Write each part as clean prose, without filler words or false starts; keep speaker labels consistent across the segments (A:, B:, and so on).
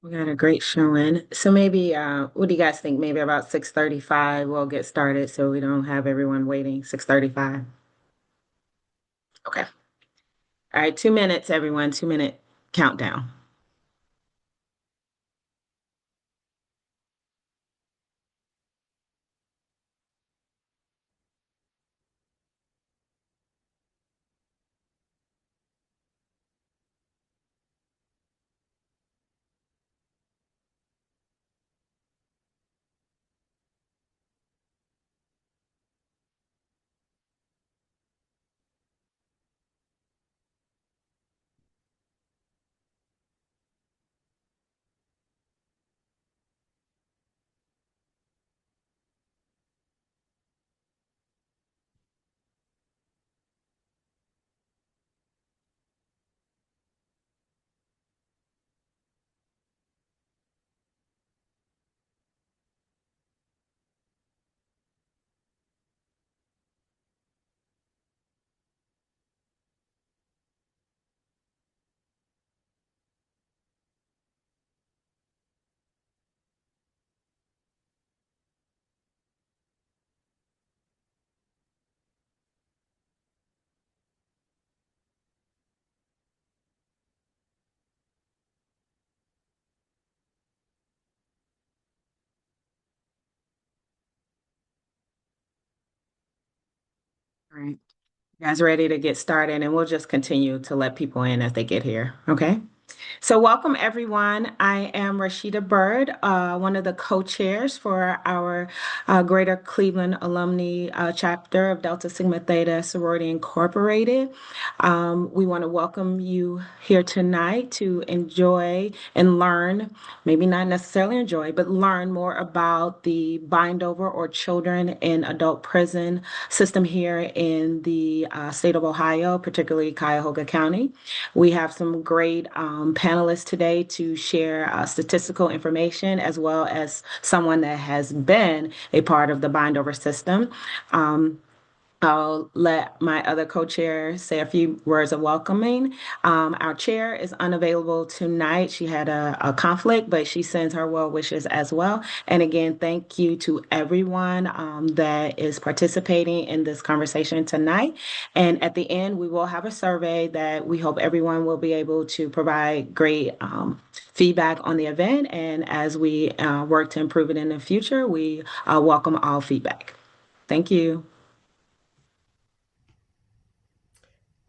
A: We got a great showing. So maybe, what do you guys think? Maybe about 6:35 we'll get started so we don't have everyone waiting. 6:35. Okay. All right, 2 minutes, everyone. 2 minute countdown. All right. You guys ready to get started? And we'll just continue to let people in as they get here. Okay. So, welcome everyone. I am Rashida Bird, one of the co-chairs for our Greater Cleveland Alumni chapter of Delta Sigma Theta Sorority Incorporated. We want to welcome you here tonight to enjoy and learn, maybe not necessarily enjoy, but learn more about the bindover or children in adult prison system here in the state of Ohio, particularly Cuyahoga County. We have some great panelists today to share statistical information as well as someone that has been a part of the bindover system. Um, I'll let my other co-chair say a few words of welcoming. Our chair is unavailable tonight. She had a conflict, but she sends her well wishes as well. And again, thank you to everyone that is participating in this conversation tonight. And at the end, we will have a survey that we hope everyone will be able to provide great feedback on the event. And as we work to improve it in the future, we welcome all feedback. Thank you.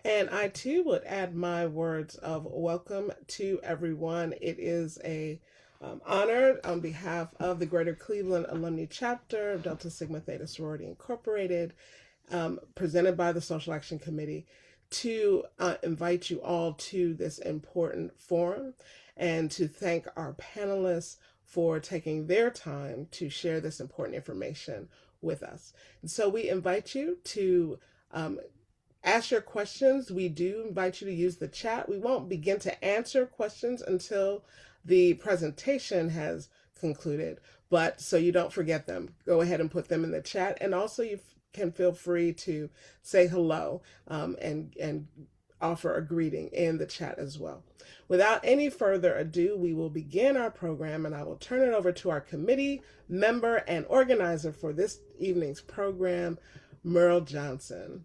B: And I too would add my words of welcome to everyone. It is a honor on behalf of the Greater Cleveland Alumni Chapter of Delta Sigma Theta Sorority Incorporated, presented by the Social Action Committee, to invite you all to this important forum and to thank our panelists for taking their time to share this important information with us. And so we invite you to ask your questions. We do invite you to use the chat. We won't begin to answer questions until the presentation has concluded, but so you don't forget them, go ahead and put them in the chat. And also you can feel free to say hello and offer a greeting in the chat as well. Without any further ado, we will begin our program, and I will turn it over to our committee member and organizer for this evening's program, Merle Johnson.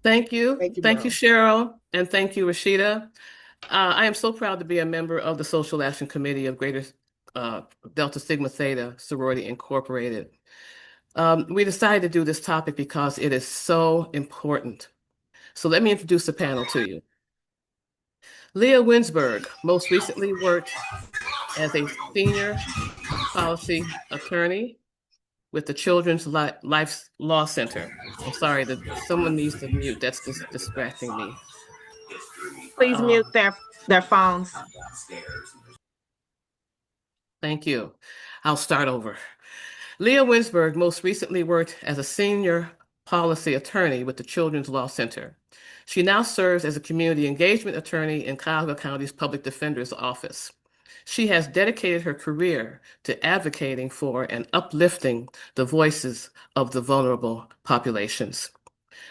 C: Thank you.
B: Thank you,
C: Thank you,
B: Merle.
C: Cheryl, and thank you, Rashida. I am so proud to be a member of the Social Action Committee of Greater Delta Sigma Theta Sorority Incorporated. We decided to do this topic because it is so important. So let me introduce the panel to you. Leah Winsberg most recently worked as a senior policy attorney with the Children's Life Law Center. I'm sorry, someone needs to mute. That's just distracting me.
A: Please mute their phones.
C: Thank you. I'll start over. Leah Winsberg most recently worked as a senior policy attorney with the Children's Law Center. She now serves as a community engagement attorney in Cuyahoga County's Public Defender's Office. She has dedicated her career to advocating for and uplifting the voices of the vulnerable populations.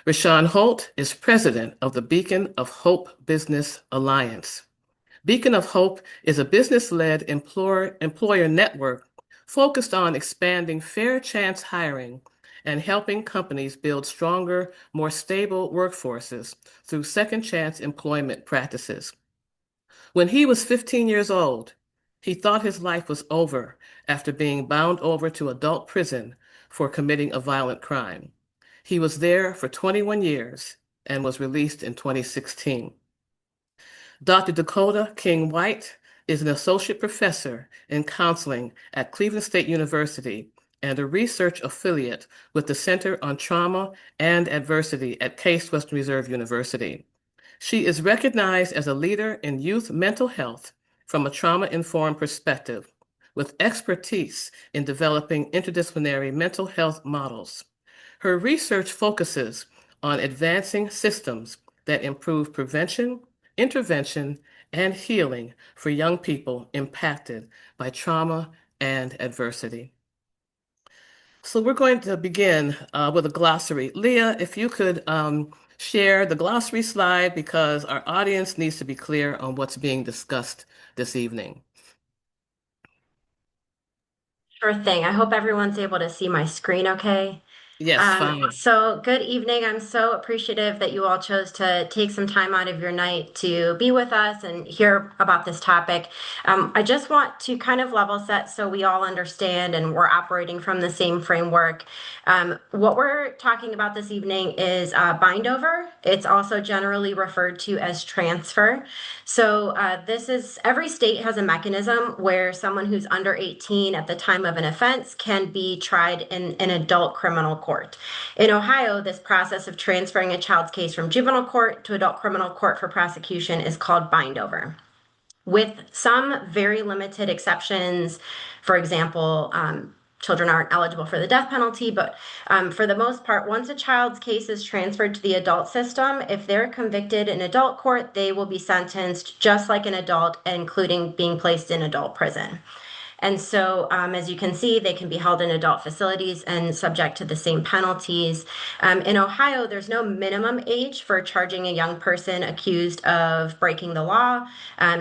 C: Rashawn Holt is president of the Beacon of Hope Business Alliance. Beacon of Hope is a business-led employer network focused on expanding fair chance hiring and helping companies build stronger, more stable workforces through second chance employment practices. When he was 15 years old, he thought his life was over after being bound over to adult prison for committing a violent crime. He was there for 21 years and was released in 2016. Dr. Dakota King White is an associate professor in counseling at Cleveland State University and a research affiliate with the Center on Trauma and Adversity at Case Western Reserve University. She is recognized as a leader in youth mental health from a trauma-informed perspective, with expertise in developing interdisciplinary mental health models. Her research focuses on advancing systems that improve prevention, intervention, and healing for young people impacted by trauma and adversity. So we're going to begin with a glossary. Leah, if you could share the glossary slide because our audience needs to be clear on what's being discussed this evening.
D: Sure thing. I hope everyone's able to see my screen okay.
C: Yes, fine.
D: So good evening. I'm so appreciative that you all chose to take some time out of your night to be with us and hear about this topic. I just want to kind of level set so we all understand and we're operating from the same framework. What we're talking about this evening is bindover. It's also generally referred to as transfer. So this is every state has a mechanism where someone who's under 18 at the time of an offense can be tried in an adult criminal court. In Ohio, this process of transferring a child's case from juvenile court to adult criminal court for prosecution is called bindover. With some very limited exceptions, for example, children aren't eligible for the death penalty, but for the most part, once a child's case is transferred to the adult system, if they're convicted in adult court, they will be sentenced just like an adult, including being placed in adult prison. And so, as you can see, they can be held in adult facilities and subject to the same penalties. In Ohio, there's no minimum age for charging a young person accused of breaking the law.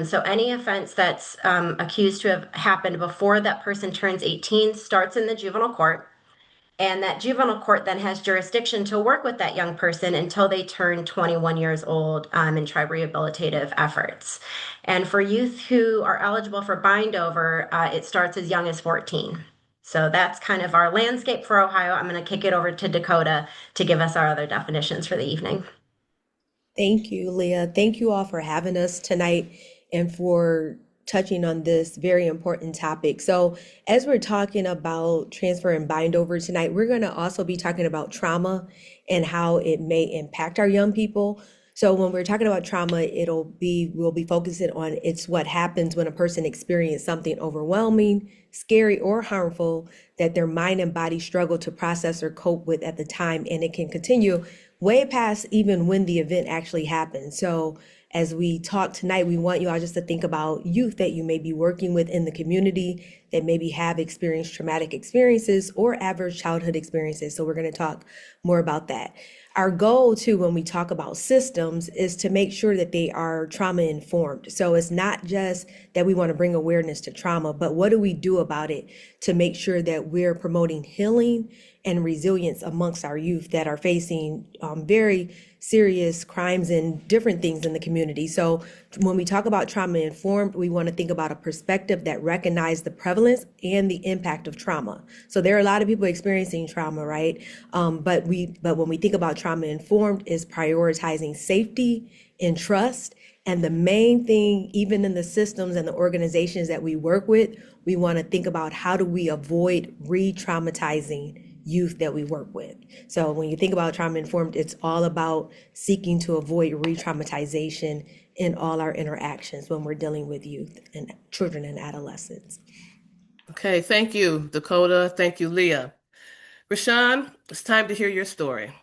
D: So any offense that's accused to have happened before that person turns 18 starts in the juvenile court. And that juvenile court then has jurisdiction to work with that young person until they turn 21 years old and try rehabilitative efforts. And for youth who are eligible for bindover, it starts as young as 14. So that's kind of our landscape for Ohio. I'm going to kick it over to Dakota to give us our other definitions for the evening.
E: Thank you, Leah. Thank you all for having us tonight and for touching on this very important topic. So, as we're talking about transfer and bind over tonight, we're going to also be talking about trauma and how it may impact our young people. So, when we're talking about trauma, we'll be focusing on it's what happens when a person experiences something overwhelming, scary, or harmful that their mind and body struggle to process or cope with at the time, and it can continue way past even when the event actually happens. So as we talk tonight, we want you all just to think about youth that you may be working with in the community that maybe have experienced traumatic experiences or adverse childhood experiences. So we're going to talk more about that. Our goal too, when we talk about systems, is to make sure that they are trauma informed. So it's not just that we want to bring awareness to trauma, but what do we do about it to make sure that we're promoting healing and resilience amongst our youth that are facing very serious crimes and different things in the community. So when we talk about trauma informed, we want to think about a perspective that recognizes the prevalence and the impact of trauma. So there are a lot of people experiencing trauma, right? But when we think about trauma informed, is prioritizing safety and trust. And the main thing, even in the systems and the organizations that we work with, we want to think about how do we avoid re-traumatizing youth that we work with. So when you think about trauma informed, it's all about seeking to avoid re-traumatization in all our interactions when we're dealing with youth and children and adolescents.
C: Okay, thank you, Dakota. Thank you, Leah. Rashawn, it's time to hear your story.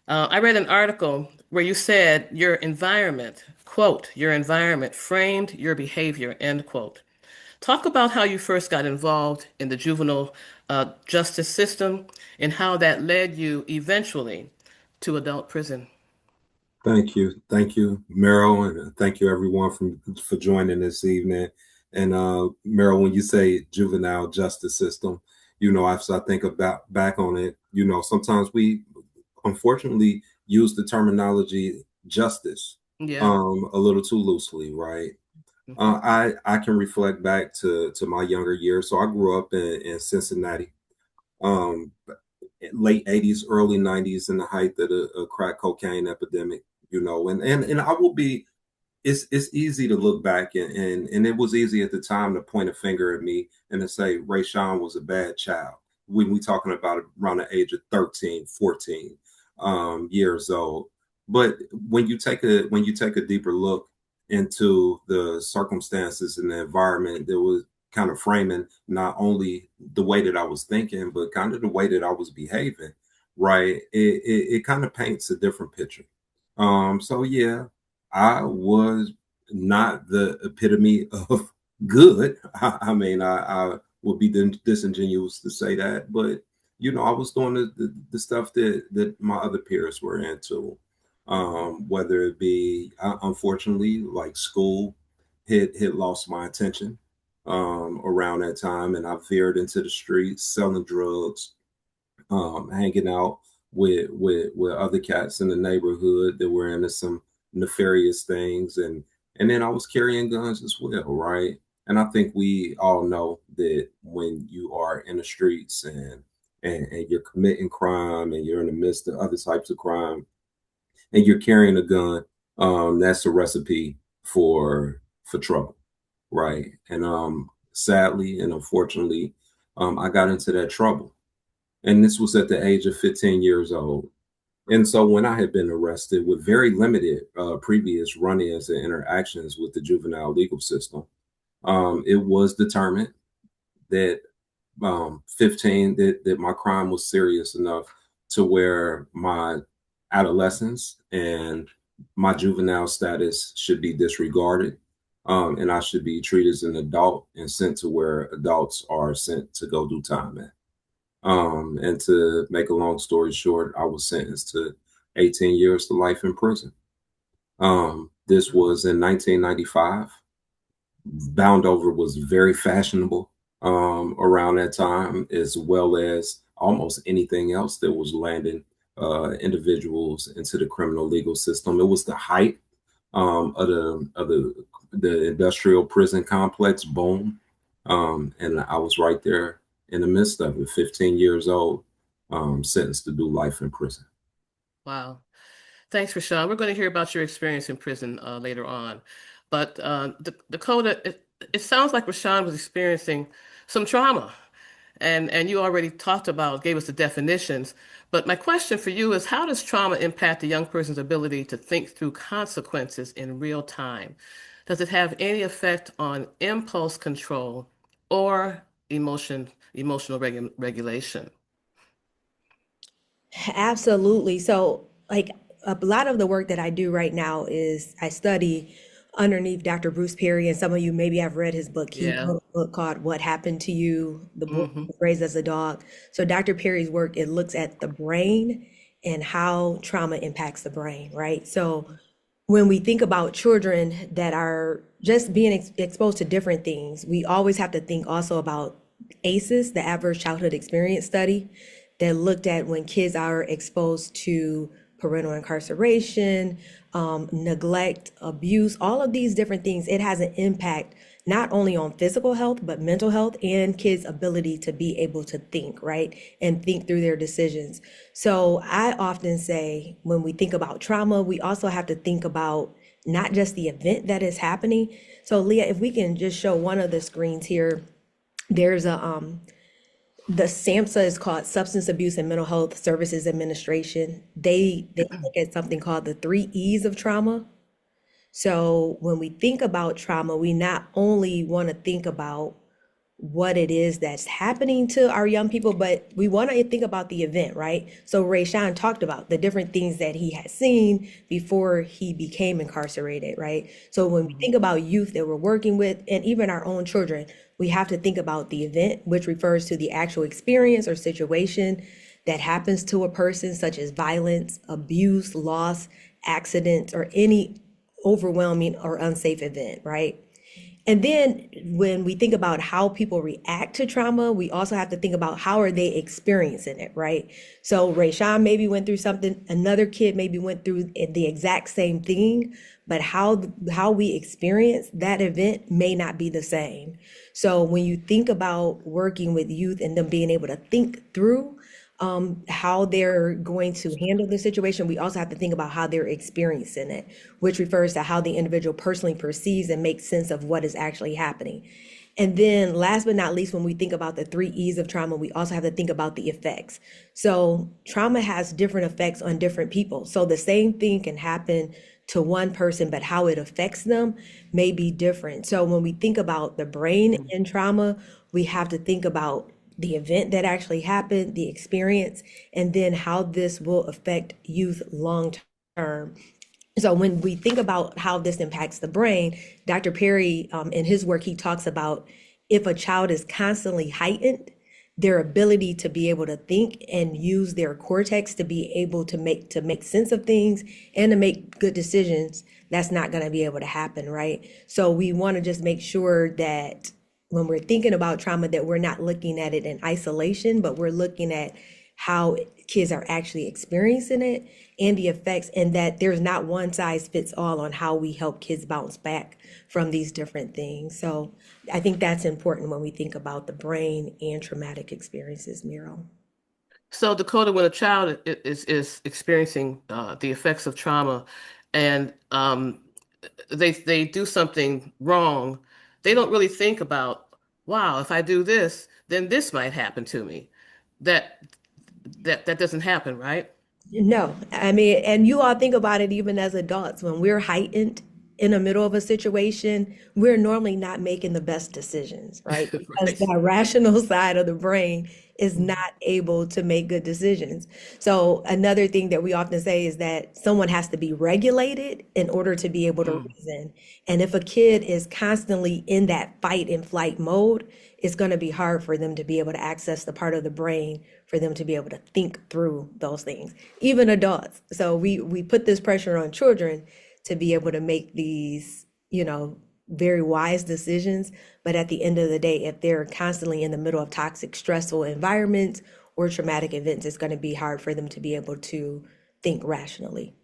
C: I read an article where you said your environment, quote, your environment framed your behavior, end quote. Talk about how you first got involved in the juvenile justice system and how that led you eventually to adult prison.
F: Thank you, Meryl, and thank you everyone for joining this evening. And Meryl, when you say juvenile justice system, as I think about back on it, sometimes we unfortunately use the terminology justice
C: Yeah.
F: a little too loosely, right?
C: Mhm.
F: I can reflect back to my younger years. So I grew up in Cincinnati, um, late 80s, early 90s, in the height of the crack cocaine epidemic. And I will be. It's easy to look back and it was easy at the time to point a finger at me and to say Ray Sean was a bad child when we talking about around the age of 13, 14 years old. But when you take a deeper look into the circumstances and the environment that was kind of framing not only the way that I was thinking, but kind of the way that I was behaving, right? It kind of paints a different picture. So yeah, I was not the epitome of good. I mean, I would be disingenuous to say that, but I was doing the stuff that my other peers were into, whether it be unfortunately like school had lost my attention around that time, and I veered into the streets selling drugs, hanging out with other cats in the neighborhood that were into some nefarious things, and then I was carrying guns as well, right? And I think we all know that when you are in the streets and you're committing crime and you're in the midst of other types of crime and you're carrying a gun, that's a recipe for trouble, right? And sadly and unfortunately, I got into that trouble, and this was at the age of 15 years old. And so when I had been arrested with very limited previous run-ins and interactions with the juvenile legal system, it was determined that 15 that my crime was serious enough to where my adolescence and my juvenile status should be disregarded, and I should be treated as an adult and sent to where adults are sent to go do time at. And to make a long story short, I was sentenced to 18 years to life in prison. This was in 1995. Bound Over was very fashionable around that time, as well as almost anything else that was landing individuals into the criminal legal system. It was the height of the industrial prison complex boom, and I was right there in the midst of it. 15 years old, sentenced to do life in prison.
C: Wow. Thanks, Rashawn. We're going to hear about your experience in prison later on. But Dakota, it sounds like Rashawn was experiencing some trauma. And you already talked about, gave us the definitions. But my question for you is, how does trauma impact a young person's ability to think through consequences in real time? Does it have any effect on impulse control or emotional regulation?
E: Absolutely. So, like, a lot of the work that I do right now is I study underneath Dr. Bruce Perry, and some of you maybe have read his book. He
C: Yeah.
E: wrote a book called What Happened to You, the boy
C: Hmm.
E: raised as a dog. So, Dr. Perry's work, it looks at the brain and how trauma impacts the brain, right? So, when we think about children that are just being exposed to different things, we always have to think also about ACEs, the Adverse Childhood Experience Study, that looked at when kids are exposed to parental incarceration, neglect, abuse, all of these different things. It has an impact not only on physical health, but mental health and kids' ability to be able to think, right? And think through their decisions. So I often say when we think about trauma, we also have to think about not just the event that is happening. So Leah, if we can just show one of the screens here, there's the SAMHSA is called Substance Abuse and Mental Health Services Administration. They look at something called the 3 E's of trauma. So when we think about trauma, we not only want to think about what it is that's happening to our young people, but we want to think about the event, right? So Rayshawn talked about the different things that he had seen before he became incarcerated, right? So when we
C: Mhm.
E: think about youth that we're working with and even our own children, we have to think about the event, which refers to the actual experience or situation that happens to a person, such as violence, abuse, loss, accidents, or any overwhelming or unsafe event, right? And then when we think about how people react to trauma, we also have to think about how are they experiencing it, right? So Rayshawn maybe went through something, another kid maybe went through the exact same thing, but how we experience that event may not be the same. So when you think about working with youth and them being able to think through how they're going to handle the situation, we also have to think about how they're experiencing it, which refers to how the individual personally perceives and makes sense of what is actually happening. And then last but not least, when we think about the three E's of trauma, we also have to think about the effects. So trauma has different effects on different people. So the same thing can happen to one person, but how it affects them may be different. So when we think about the brain in trauma, we have to think about the event that actually happened, the experience, and then how this will affect youth long term. So when we think about how this impacts the brain, Dr. Perry, in his work, he talks about if a child is constantly heightened, their ability to be able to think and use their cortex to be able to make sense of things and to make good decisions, that's not going to be able to happen, right? So we want to just make sure that when we're thinking about trauma, that we're not looking at it in isolation, but we're looking at how kids are actually experiencing it and the effects, and that there's not one size fits all on how we help kids bounce back from these different things. So I think that's important when we think about the brain and traumatic experiences, Miro.
C: So Dakota, when a child is experiencing the effects of trauma, and they do something wrong, they don't really think about, wow, if I do this, then this might happen to me. That that doesn't happen, right?
E: No, I mean, and you all think about it even as adults, when we're heightened in the middle of a situation, we're normally not making the best decisions, right? Because
C: Right.
E: the rational side of the brain is
C: Mhm.
E: not able to make good decisions. So another thing that we often say is that someone has to be regulated in order to be able to
C: Mm.
E: reason. And if a kid is constantly in that fight and flight mode, it's going to be hard for them to be able to access the part of the brain for them to be able to think through those things, even adults. So we put this pressure on children to be able to make these, very wise decisions. But at the end of the day, if they're constantly in the middle of toxic, stressful environments or traumatic events, it's going to be hard for them to be able to think rationally.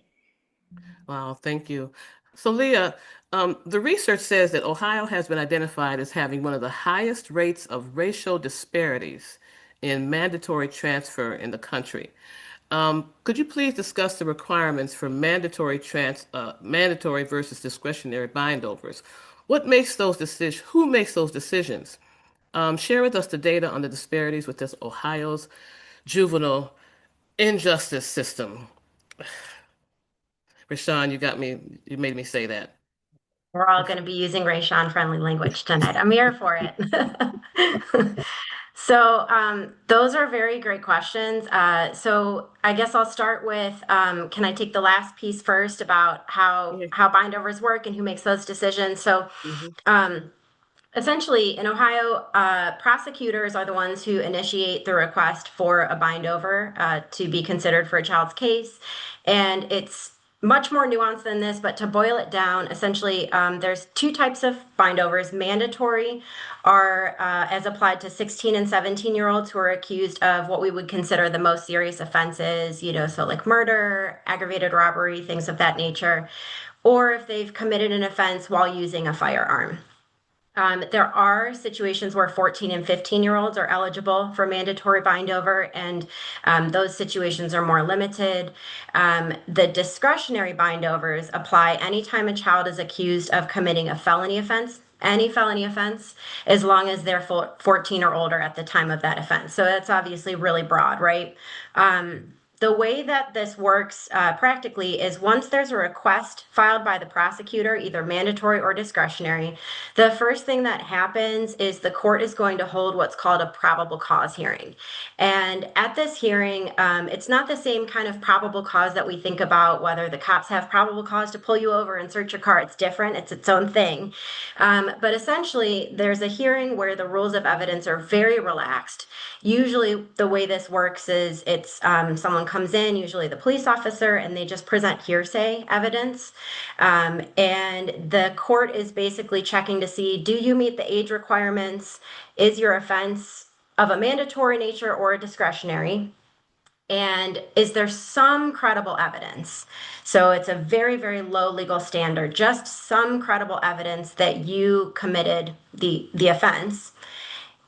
C: Wow, thank you. So, Leah, the research says that Ohio has been identified as having one of the highest rates of racial disparities in mandatory transfer in the country. Could you please discuss the requirements for mandatory versus discretionary bindovers? What makes those decisions? Who makes those decisions? Share with us the data on the disparities with this Ohio's juvenile injustice system. Rashawn, you got me. You made me say that.
D: We're all going to be using Rayshawn friendly language tonight. I'm here for it. So, those are very great questions. So, I guess I'll start with, can I take the last piece first about
C: Yeah.
D: how bindovers work and who makes those decisions? So,
C: Mhm.
D: um, essentially, in Ohio, prosecutors are the ones who initiate the request for a bindover to be considered for a child's case. And it's much more nuanced than this, but to boil it down, essentially, there's two types of bindovers. Mandatory are as applied to 16 and 17-year-olds who are accused of what we would consider the most serious offenses, so like murder, aggravated robbery, things of that nature, or if they've committed an offense while using a firearm. There are situations where 14 and 15-year-olds are eligible for mandatory bindover, and those situations are more limited. The discretionary bindovers apply anytime a child is accused of committing a felony offense, any felony offense, as long as they're 14 or older at the time of that offense. So that's obviously really broad, right? The way that this works practically is once there's a request filed by the prosecutor, either mandatory or discretionary, the first thing that happens is the court is going to hold what's called a probable cause hearing. And at this hearing, it's not the same kind of probable cause that we think about, whether the cops have probable cause to pull you over and search your car. It's different, it's its own thing. But essentially, there's a hearing where the rules of evidence are very relaxed. Usually, the way this works is it's someone comes in, usually the police officer, and they just present hearsay evidence. And the court is basically checking to see, do you meet the age requirements? Is your offense of a mandatory nature or a discretionary? And is there some credible evidence? So it's a very, very low legal standard, just some credible evidence that you committed the offense.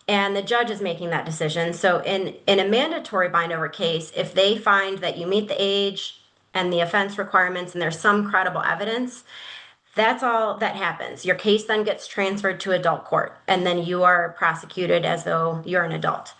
D: And the judge is making that decision. So in a mandatory bind over case, if they find that you meet the age and the offense requirements and there's some credible evidence, that's all that happens. Your case then gets transferred to adult court, and then you are prosecuted as though you're an adult.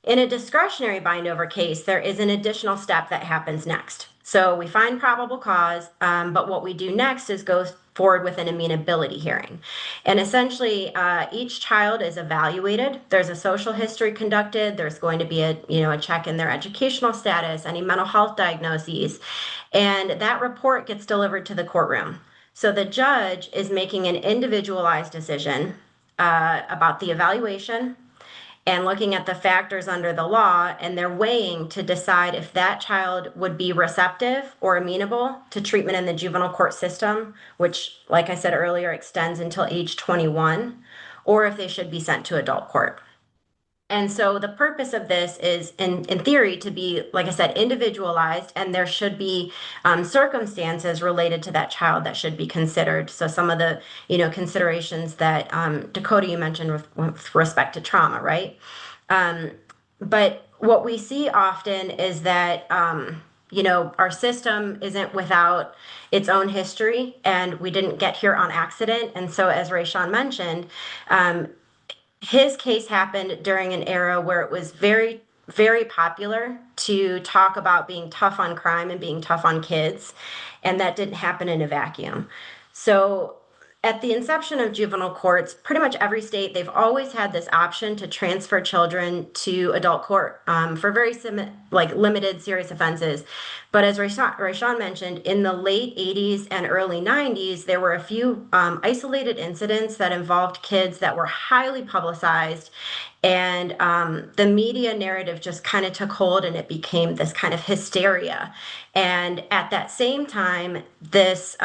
D: In a discretionary bind over case, there is an additional step that happens next. So we find probable cause, but what we do next is go forward with an amenability hearing. And essentially, each child is evaluated. There's a social history conducted. There's going to be a check in their educational status, any mental health diagnoses, and that report gets delivered to the courtroom. So the judge is making an individualized decision about the evaluation and looking at the factors under the law, and they're weighing to decide if that child would be receptive or amenable to treatment in the juvenile court system, which, like I said earlier, extends until age 21, or if they should be sent to adult court. And so the purpose of this is, in theory, to be, like I said, individualized, and there should be circumstances related to that child that should be considered. So some of the, considerations that Dakota, you mentioned with respect to trauma, right? But what we see often is that, our system isn't without its own history, and we didn't get here on accident. And so, as Rayshawn mentioned, his case happened during an era where it was very, very popular to talk about being tough on crime and being tough on kids, and that didn't happen in a vacuum. So at the inception of juvenile courts, pretty much every state, they've always had this option to transfer children to adult court for very limited serious offenses. But as Rayshawn mentioned, in the late 80s and early 90s, there were a few isolated incidents that involved kids that were highly publicized. And the media narrative just kind of took hold, and it became this kind of hysteria. And at that same time, this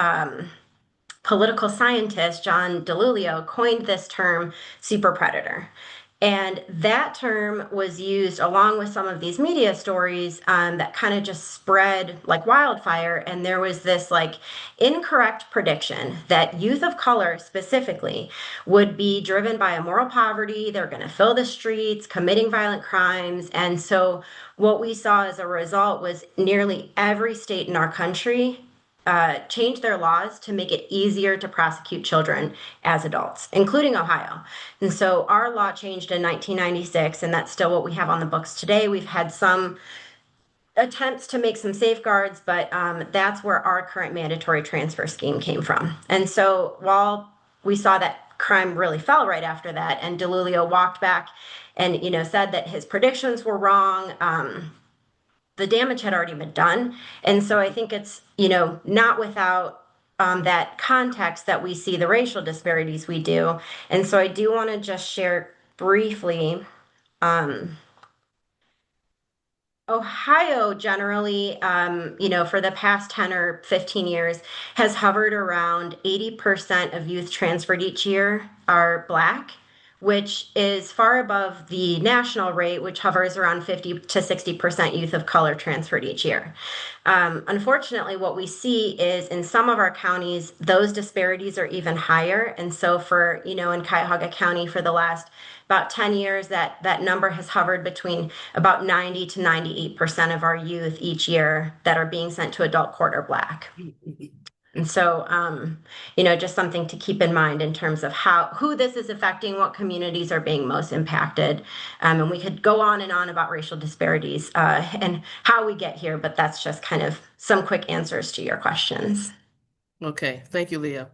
D: political scientist, John DeLulio, coined this term super predator. And that term was used along with some of these media stories that kind of just spread like wildfire. And there was this incorrect prediction that youth of color specifically would be driven by immoral poverty. They're going to fill the streets, committing violent crimes. And so what we saw as a result was nearly every state in our country changed their laws to make it easier to prosecute children as adults, including Ohio. And so our law changed in 1996, and that's still what we have on the books today. We've had some attempts to make some safeguards, but that's where our current mandatory transfer scheme came from. And so while we saw that crime really fell right after that, and DeLulio walked back and said that his predictions were wrong, the damage had already been done. And so I think it's, not without that context that we see the racial disparities we do. And so I do want to just share briefly. Ohio generally, for the past 10 or 15 years, has hovered around 80% of youth transferred each year are Black, which is far above the national rate, which hovers around 50 to 60% youth of color transferred each year. Unfortunately, what we see is in some of our counties, those disparities are even higher. And so for, in Cuyahoga County for the last about 10 years, that number has hovered between about 90 to 98% of our youth each year that are being sent to adult court are Black. And so, just something to keep in mind in terms of who this is affecting, what communities are being most impacted. And we could go on and on about racial disparities and how we get here, but that's just kind of some quick answers to your questions.
C: Okay, thank you, Leah.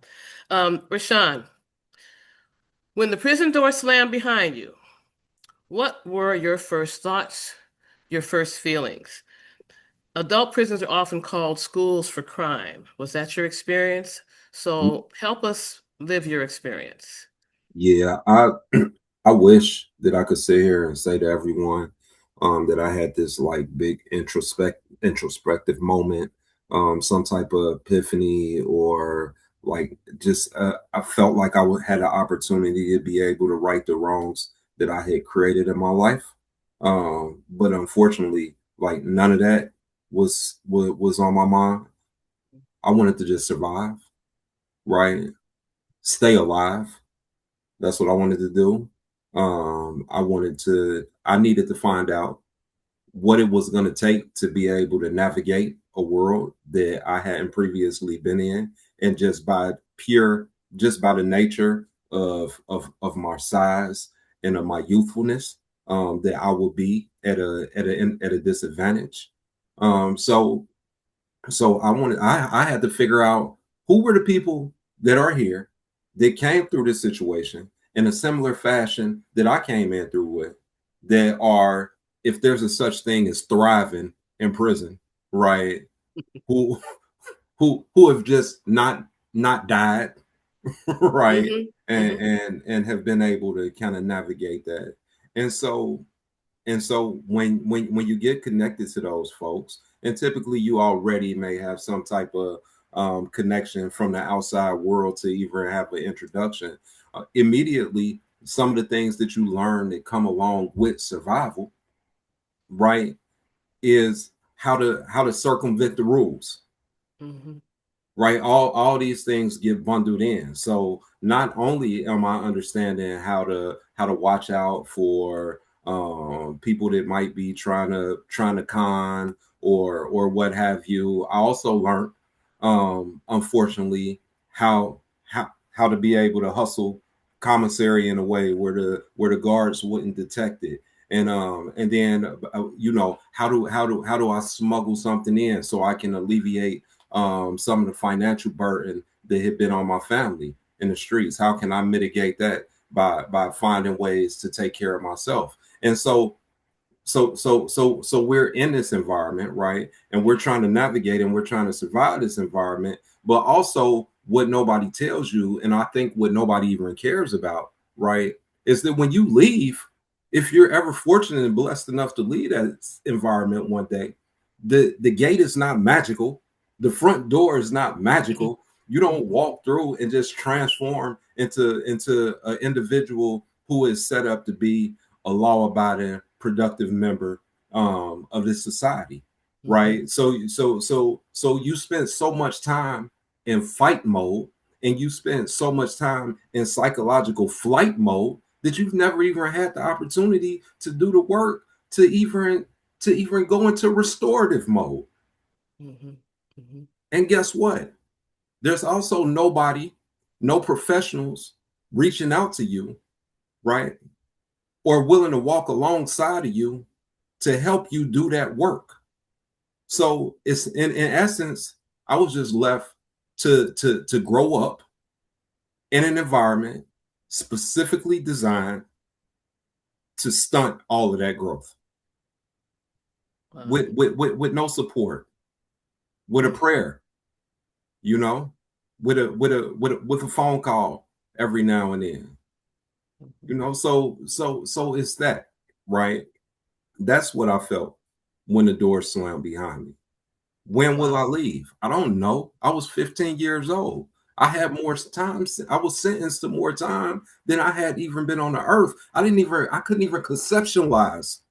C: Rashawn, when the prison door slammed behind you, what were your first thoughts, your first feelings? Adult prisons are often called schools for crime. Was that your experience? So help us live your experience.
F: Yeah, I wish that I could sit here and say to everyone that I had this like big introspective moment, some type of epiphany, or like just I felt like had an opportunity to be able to right the wrongs that I had created in my life. But unfortunately, like none of that was on my mind. I wanted to just survive, right? Stay alive. That's what I wanted to do. I needed to find out what it was going to take to be able to navigate a world that I hadn't previously been in. And just by the nature of my size and of my youthfulness, that I would be at a disadvantage. Um, so I had to figure out who were the people that are here that came through this situation in a similar fashion that I came in through with, that are, if there's a such thing as thriving in prison, right? Who who have just not died, right?
C: Mm-hmm.
F: And
C: Mm-hmm.
F: and have been able to kind of navigate that. And so when you get connected to those folks, and typically you already may have some type of connection from the outside world to even have an introduction, immediately some of the things that you learn that come along with survival, right, is how to circumvent the rules,
C: Mm-hmm.
F: right? All these things get bundled in. So not only am I understanding how to watch out for people that might be trying to con or what have you, I also learned unfortunately how to be able to hustle commissary in a way where the guards wouldn't detect it. And then how do I smuggle something in so I can alleviate some of the financial burden that had been on my family in the streets. How can I mitigate that by finding ways to take care of myself? And so we're in this environment, right? And we're trying to navigate and we're trying to survive this environment, but also what nobody tells you, and I think what nobody even cares about, right, is that when you leave, if you're ever fortunate and blessed enough to leave that environment one day, the gate is not magical, the front door is not magical. You don't
C: Mm-hmm.
F: walk through and just transform into an individual who is set up to be a law-abiding, productive member of this society,
C: Mm-hmm.
F: right? So you spend so much time in fight mode, and you spend so much time in psychological flight mode that you've never even had the opportunity to do the work to even go into restorative mode.
C: Mm-hmm. Mm-hmm.
F: And guess what? There's also nobody, no professionals reaching out to you, right? Or willing to walk alongside of you to help you do that work. So it's in essence, I was just left to grow up in an environment specifically designed to stunt all of that growth
C: Wow.
F: with no support, with a
C: Mm-hmm.
F: prayer, you know, with a phone call every now and then, so it's that, right? That's what I felt when the door slammed behind me. When will I
C: Wow.
F: leave? I don't know. I was 15 years old. I had more time. I was sentenced to more time than I had even been on the earth. I couldn't even conceptualize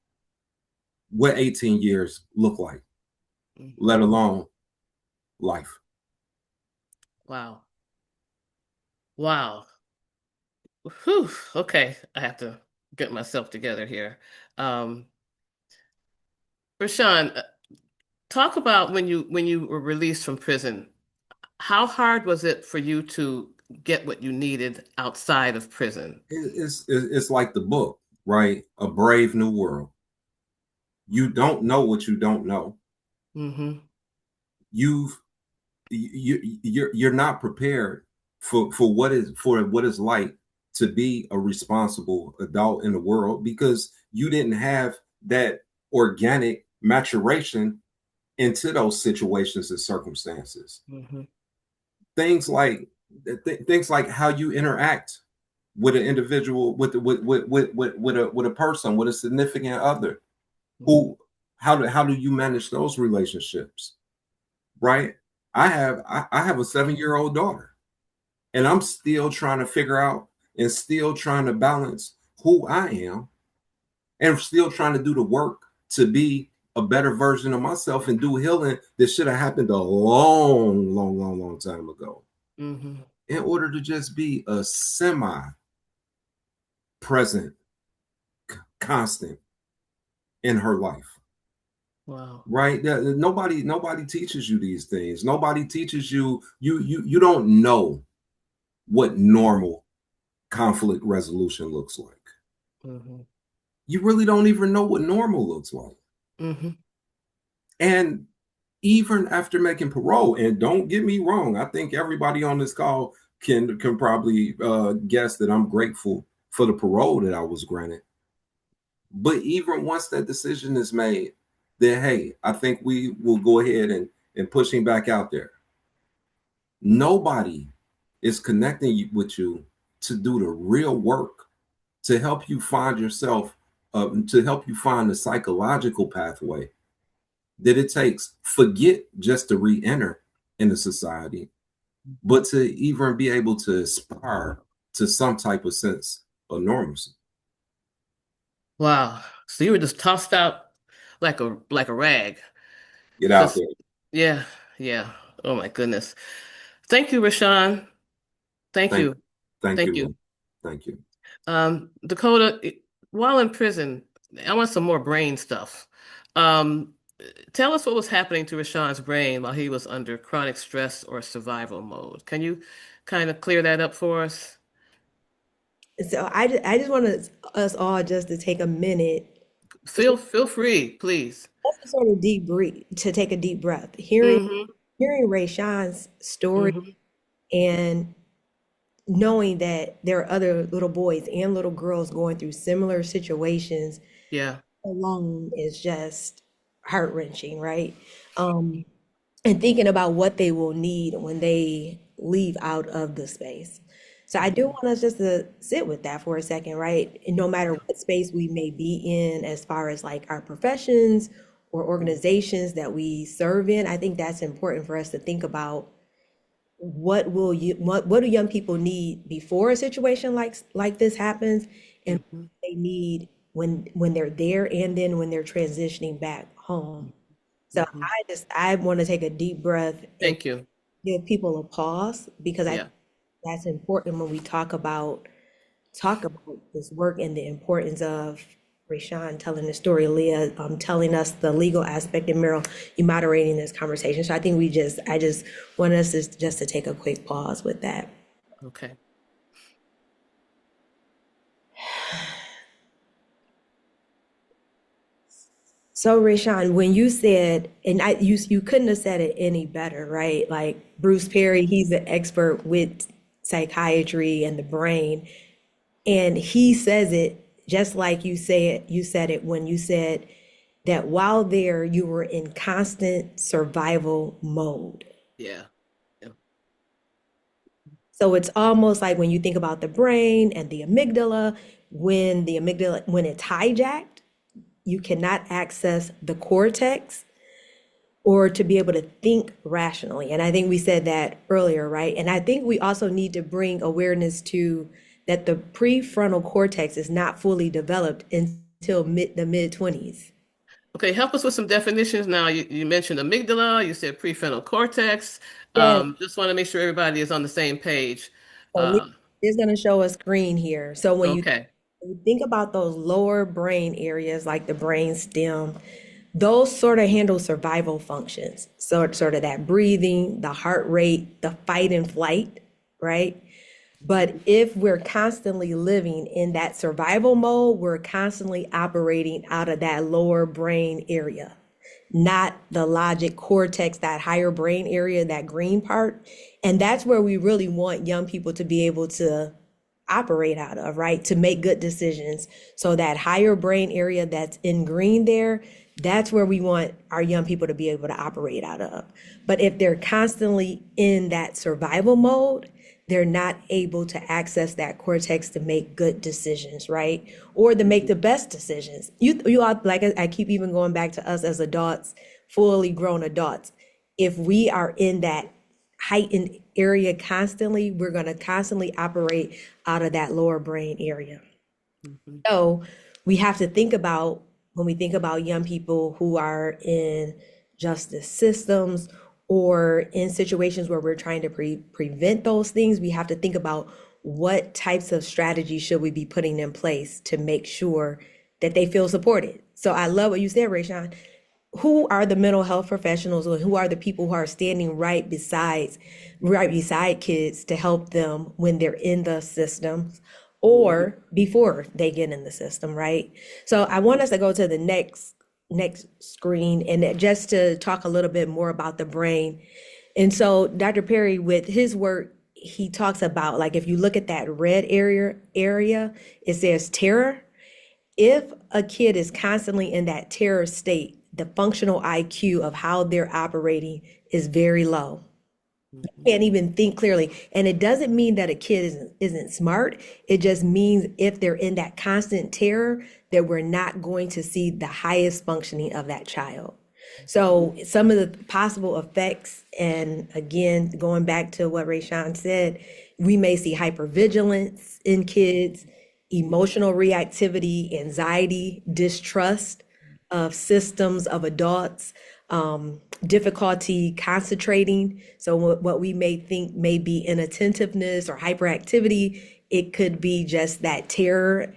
F: what 18 years look like,
C: Mm-hmm.
F: let alone life.
C: Wow. Wow. Whew. Okay, I have to get myself together here. Um, Rashawn, talk about when you were released from prison. How hard was it for you to get what you needed outside of prison?
F: It's like the book, right? A Brave New World. You don't know what you don't know.
C: Mm-hmm.
F: You've you're not prepared for what it's like to be a responsible adult in the world because you didn't have that organic maturation into those situations and circumstances.
C: Mm-hmm.
F: Things like things like how you interact with an individual, with a person, with a significant other.
C: Mm-hmm.
F: Who how do you manage those relationships? Right? I have a 7-year-old daughter, and I'm still trying to figure out and still trying to balance who I am and still trying to do the work to be a better version of myself and do healing that should have happened a long time ago
C: Mm-hmm.
F: in order to just be a semi present constant in her life.
C: Wow.
F: Right? Nobody teaches you these things. Nobody teaches you don't know what normal conflict resolution looks like.
C: Mm-hmm.
F: You really don't even know what normal looks like.
C: Mm-hmm.
F: And even after making parole, and don't get me wrong, I think everybody on this call can probably guess that I'm grateful for the parole that I was granted. But even once that decision is made, then hey, I think we will go ahead and push him back out there. Nobody is connecting with you to do the real work to help you find yourself, to help you find the psychological pathway that it takes. Forget just to re-enter into society, but to even be able to aspire to some type of sense of normalcy.
C: Wow. So you were just tossed out like a rag.
F: Get out
C: Just
F: there.
C: yeah, yeah. Oh my goodness. Thank you, Rashawn. Thank
F: Thank,
C: you.
F: thank
C: Thank
F: you,
C: you.
F: Lynn. Thank you.
C: Dakota, while in prison, I want some more brain stuff. Um, Tell us what was happening to Rashawn's brain while he was under chronic stress or survival mode. Can you kind of clear that up for us?
E: So I just want us all just to take a minute,
C: Feel free, please.
E: just to sort of deep breathe, to take a deep breath.
C: Mm-hmm.
E: Hearing Rayshawn's story
C: Mm-hmm.
E: and knowing that there are other little boys and little girls going through similar situations
C: Yeah.
E: alone is just heart-wrenching, right? Um, and thinking about what they will need when they leave out of the space. So I do
C: Mm-hmm.
E: want us just to sit with that for a second, right? And no matter what space we may be in, as far as like our professions or organizations that we serve in, I think that's important for us to think about what do young people need before a situation like this happens, and
C: Mm-hmm.
E: what they need when they're there and then when they're transitioning back home. So
C: Mm-hmm.
E: I want to take a deep breath and
C: Thank you.
E: give people a pause because I think
C: Yeah.
E: that's important when we talk about this work and the importance of Rashawn telling the story, Leah telling us the legal aspect, and Meryl, you moderating this conversation. So I think I just want us just to take a quick pause with that.
C: Okay.
E: So Rashawn, when you said, and you couldn't have said it any better, right? Like Bruce Perry, he's an expert with psychiatry and the brain. And he says it just like you said it when you said that while there, you were in constant survival mode.
C: Yeah. Yeah.
E: So it's almost like when you think about the brain and when it's hijacked, you cannot access the cortex or to be able to think rationally. And I think we said that earlier, right? And I think we also need to bring awareness to that the prefrontal cortex is not fully developed until the mid 20s.
C: Okay, help us with some definitions now. You mentioned amygdala, you said prefrontal cortex.
E: Yeah,
C: Just want to make sure everybody is on the same page.
E: so Lee
C: Uh,
E: is going to show a screen here. So
C: okay.
E: when you think about those lower brain areas like the brain stem, Those sort of handle survival functions. So it's sort of that breathing, the heart rate, the fight and flight, right? But if we're constantly living in that survival mode, we're constantly operating out of that lower brain area, not the logic cortex, that higher brain area, that green part. And that's where we really want young people to be able to operate out of, right? To make good decisions. So that higher brain area that's in green there, that's where we want our young people to be able to operate out of. But if they're constantly in that survival mode, they're not able to access that cortex to make good decisions, right? Or to make the best decisions. You all, like I keep even going back to us as adults, fully grown adults. If we are in that heightened area constantly, we're going to constantly operate out of that lower brain area.
C: Mhm.
E: So we have to think about, when we think about young people who are in justice systems or in situations where we're trying to prevent those things, we have to think about what types of strategies should we be putting in place to make sure that they feel supported. So I love what you said, Rayshawn. Who are the mental health professionals, or who are the people who are standing right beside kids to help them when they're in the system or before they get in the system, right? So I want us to go to the next screen, and just to talk a little bit more about the brain. And so Dr. Perry, with his work, he talks about, like, if you look at that red area, it says terror. If a kid is constantly in that terror state, the functional IQ of how they're operating is very low. Can't even think clearly. And it doesn't mean that a kid isn't smart. It just means if they're in that constant terror, that we're not going to see the highest functioning of that child. So some of the possible effects, and again, going back to what Rayshawn said, we may see hypervigilance in kids, emotional reactivity, anxiety, distrust of systems, of adults, difficulty concentrating. So what we may think may be inattentiveness or hyperactivity, it could be just that terror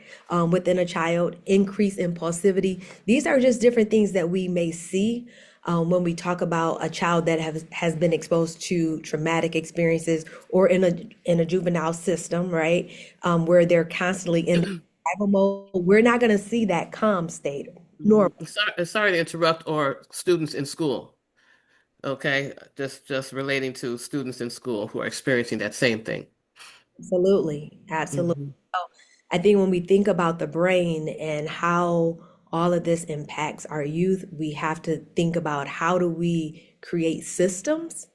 E: within a child, increased impulsivity. These are just different things that we may see when we talk about a child that has been exposed to traumatic experiences, or in a juvenile system, right? Where they're constantly in the survival mode. We're not going to see that calm state normally.
C: Sorry to interrupt, or students in school. Okay, just relating to students in school who are experiencing that same thing.
E: Absolutely, absolutely.
C: Mhm.
E: So I think when we think about the brain and how all of this impacts our youth, we have to think about, how do we create systems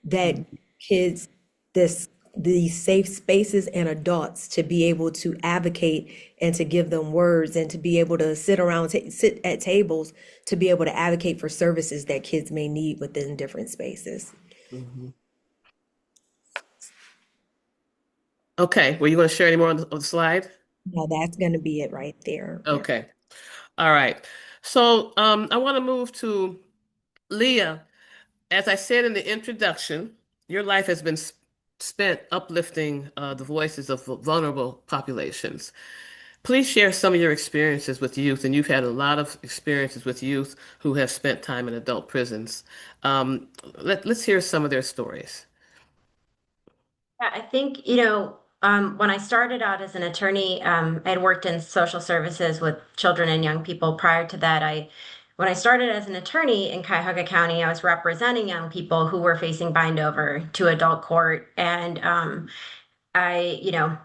E: that kids, this these safe spaces, and adults to be able to advocate and to give them words, and to be able to sit at tables to be able to advocate for services that kids may need within different spaces.
C: Mhm. Okay, were you going to share any more on the slide?
E: Now that's going to be it right there. Yeah.
C: Okay, all right. So I want to move to Leah. As I said in the introduction, your life has been spent uplifting the voices of vulnerable populations. Please share some of your experiences with youth, and you've had a lot of experiences with youth who have spent time in adult prisons. Let's hear some of their stories.
D: Yeah, I think, when I started out as an attorney, I had worked in social services with children and young people. Prior to that, when I started as an attorney in Cuyahoga County, I was representing young people who were facing bind over to adult court. And I,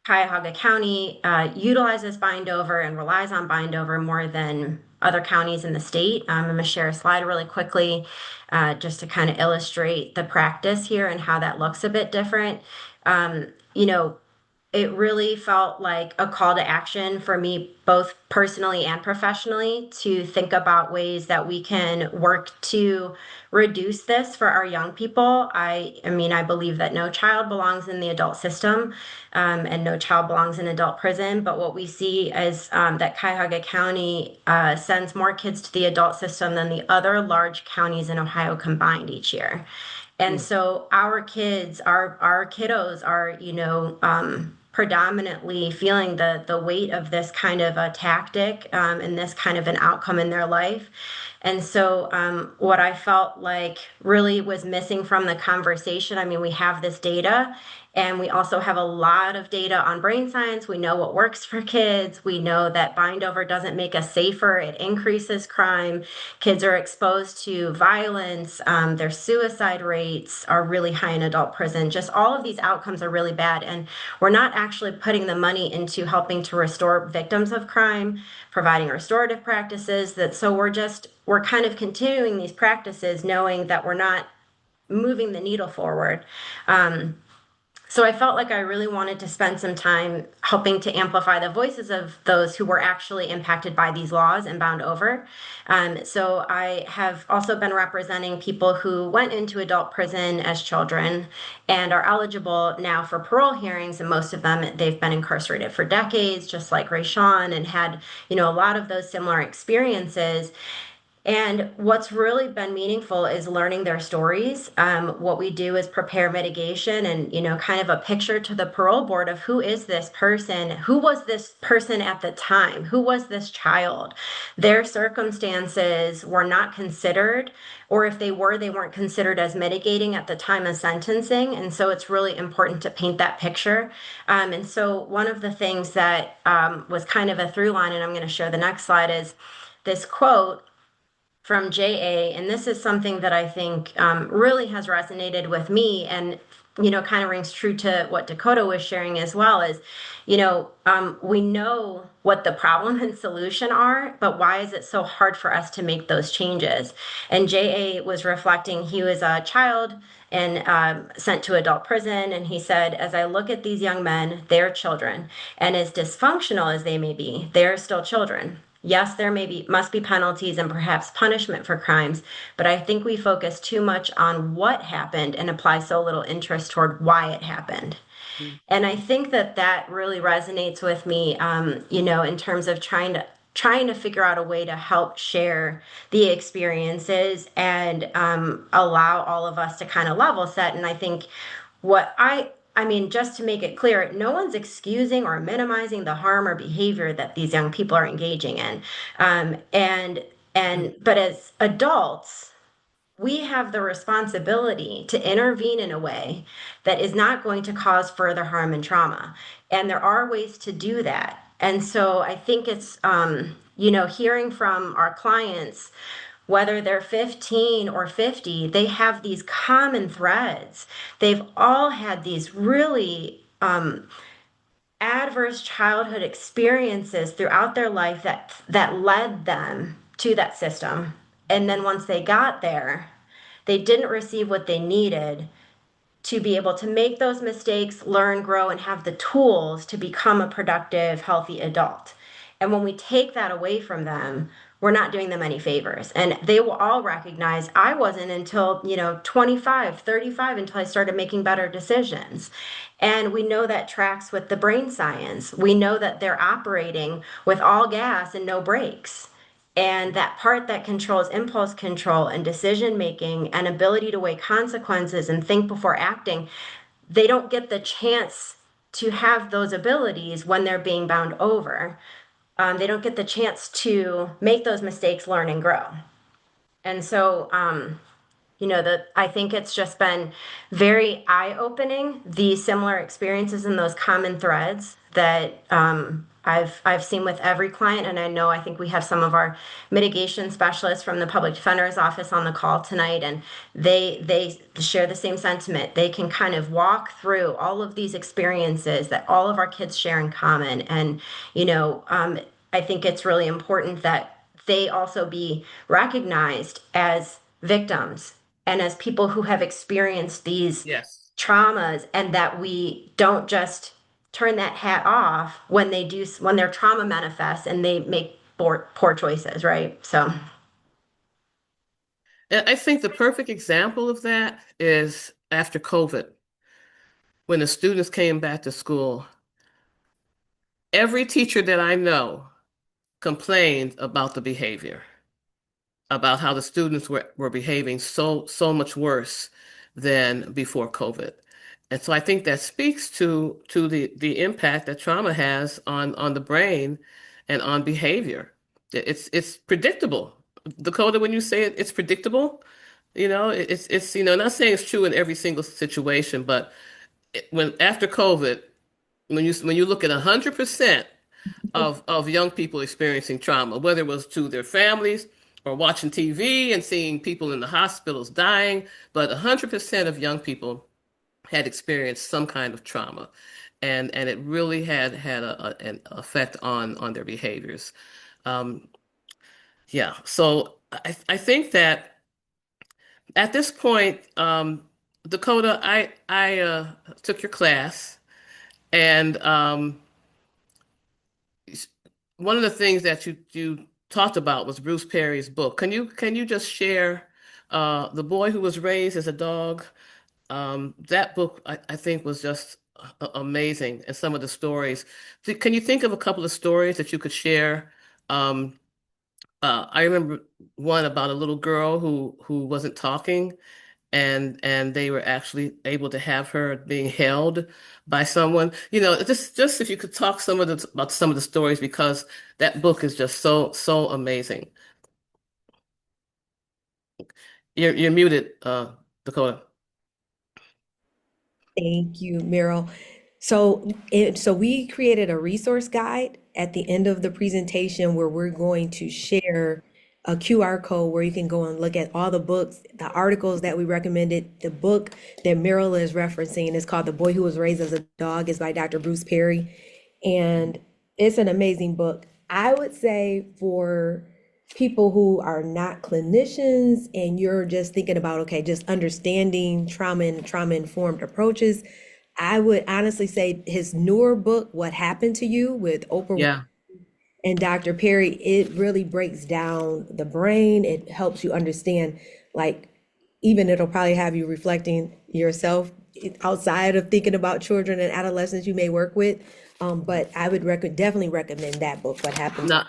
D: Cuyahoga County utilizes bind over and relies on bind over more than other counties in the state. I'm going to share a slide really quickly just to kind of illustrate the practice here and how that looks a bit different. You know, it really felt like a call to action for me, both personally and professionally, to think about ways that we can work to reduce this for our young people. I mean, I believe that no child belongs in the adult system, and no child belongs in adult prison. But what we see is that Cuyahoga County sends more kids to the adult system than the other large counties in Ohio combined each year. And so our kids, our kiddos are, predominantly feeling the weight of this kind of a tactic and this kind of an outcome in their life. And so, what I felt like really was missing from the conversation, I mean, we have this data, and we also have a lot of data on brain science. We know what works for kids. We know that bind over doesn't make us safer, it increases crime. Kids are exposed to violence. Their suicide rates are really high in adult prison. Just all of these outcomes are really bad. And we're not actually putting the money into helping to restore victims of crime, providing restorative practices. So we're kind of continuing these practices knowing that we're not moving the needle forward. So I felt like I really wanted to spend some time helping to amplify the voices of those who were actually impacted by these laws and bound over. So I have also been representing people who went into adult prison as children and are eligible now for parole hearings. And most of them, they've been incarcerated for decades, just like Rayshawn, and had, a lot of those similar experiences. And what's really been meaningful is learning their stories. What we do is prepare mitigation and, kind of a picture to the parole board of who is this person? Who was this person at the time? Who was this child? Their circumstances were not considered, or if they were, they weren't considered as mitigating at the time of sentencing. And so it's really important to paint that picture. And so one of the things that was kind of a through line, and I'm going to show the next slide, is this quote from JA, and this is something that I think really has resonated with me and, kind of rings true to what Dakota was sharing as well is, we know what the problem and solution are, but why is it so hard for us to make those changes? And JA was reflecting, he was a child and sent to adult prison. And he said, as I look at these young men, they're children. And as dysfunctional as they may be, they're still children. Yes, there must be penalties and perhaps punishment for crimes, but I think we focus too much on what happened and apply so little interest toward why it happened. And I think that really resonates with me, in terms of trying to figure out a way to help share the experiences and allow all of us to kind of level set. And I think I mean, just to make it clear, no one's excusing or minimizing the harm or behavior that these young people are engaging in. But as adults, we have the responsibility to intervene in a way that is not going to cause further harm and trauma. And there are ways to do that. And so I think it's, hearing from our clients, whether they're 15 or 50, they have these common threads. They've all had these really adverse childhood experiences throughout their life that led them to that system. And then once they got there, they didn't receive what they needed to be able to make those mistakes, learn, grow, and have the tools to become a productive, healthy adult. And when we take that away from them, we're not doing them any favors. And they will all recognize I wasn't until, 25, 35 until I started making better decisions. And we know that tracks with the brain science. We know that they're operating with all gas and no brakes. And that part that controls impulse control and decision making and ability to weigh consequences and think before acting, they don't get the chance to have those abilities when they're being bound over. They don't get the chance to make those mistakes, learn, and grow. And so, I think it's just been very eye-opening, the similar experiences and those common threads that I've seen with every client. And I think we have some of our mitigation specialists from the public defender's office on the call tonight, and they share the same sentiment. They can kind of walk through all of these experiences that all of our kids share in common. And, I think it's really important that they also be recognized as victims and as people who have experienced these
C: Yes.
D: traumas, and that we don't just turn that hat off when their trauma manifests and they make poor choices, right? So
C: And I think the perfect example of that is after COVID, when the students came back to school. Every teacher that I know complained about the behavior, about how the students were behaving so much worse than before COVID. And so I think that speaks to the impact that trauma has on the brain and on behavior. It's predictable. Dakota, when you say it, it's predictable. It's not saying it's true in every single situation, but when after COVID, when you look at 100% of young people experiencing trauma, whether it was to their families or watching TV and seeing people in the hospitals dying, but 100% of young people had experienced some kind of trauma, and it really had an effect on their behaviors. Um, yeah, so I think that at this point, Dakota, I took your class, and one of the things that you talked about was Bruce Perry's book. Can you just share The Boy Who Was Raised as a Dog? That book, I think, was just amazing, and some of the stories. Can you think of a couple of stories that you could share? Um, I remember one about a little girl who wasn't talking, and they were actually able to have her being held by someone. Just if you could talk about some of the stories, because that book is just so amazing. You're muted, Dakota.
E: Thank you, Meryl. So we created a resource guide at the end of the presentation where we're going to share a QR code where you can go and look at all the books, the articles that we recommended. The book that Meryl is referencing is called The Boy Who Was Raised as a Dog. Is by Dr. Bruce Perry, and it's an amazing book. I would say for people who are not clinicians and you're just thinking about, okay, just understanding trauma and trauma informed approaches, I would honestly say his newer book, What Happened to You, with Oprah
C: Yeah.
E: and Dr. Perry, it really breaks down the brain. It helps you understand, like, even it'll probably have you reflecting yourself outside of thinking about children and adolescents you may work with. But I would definitely recommend that book, What Happened to
C: Now,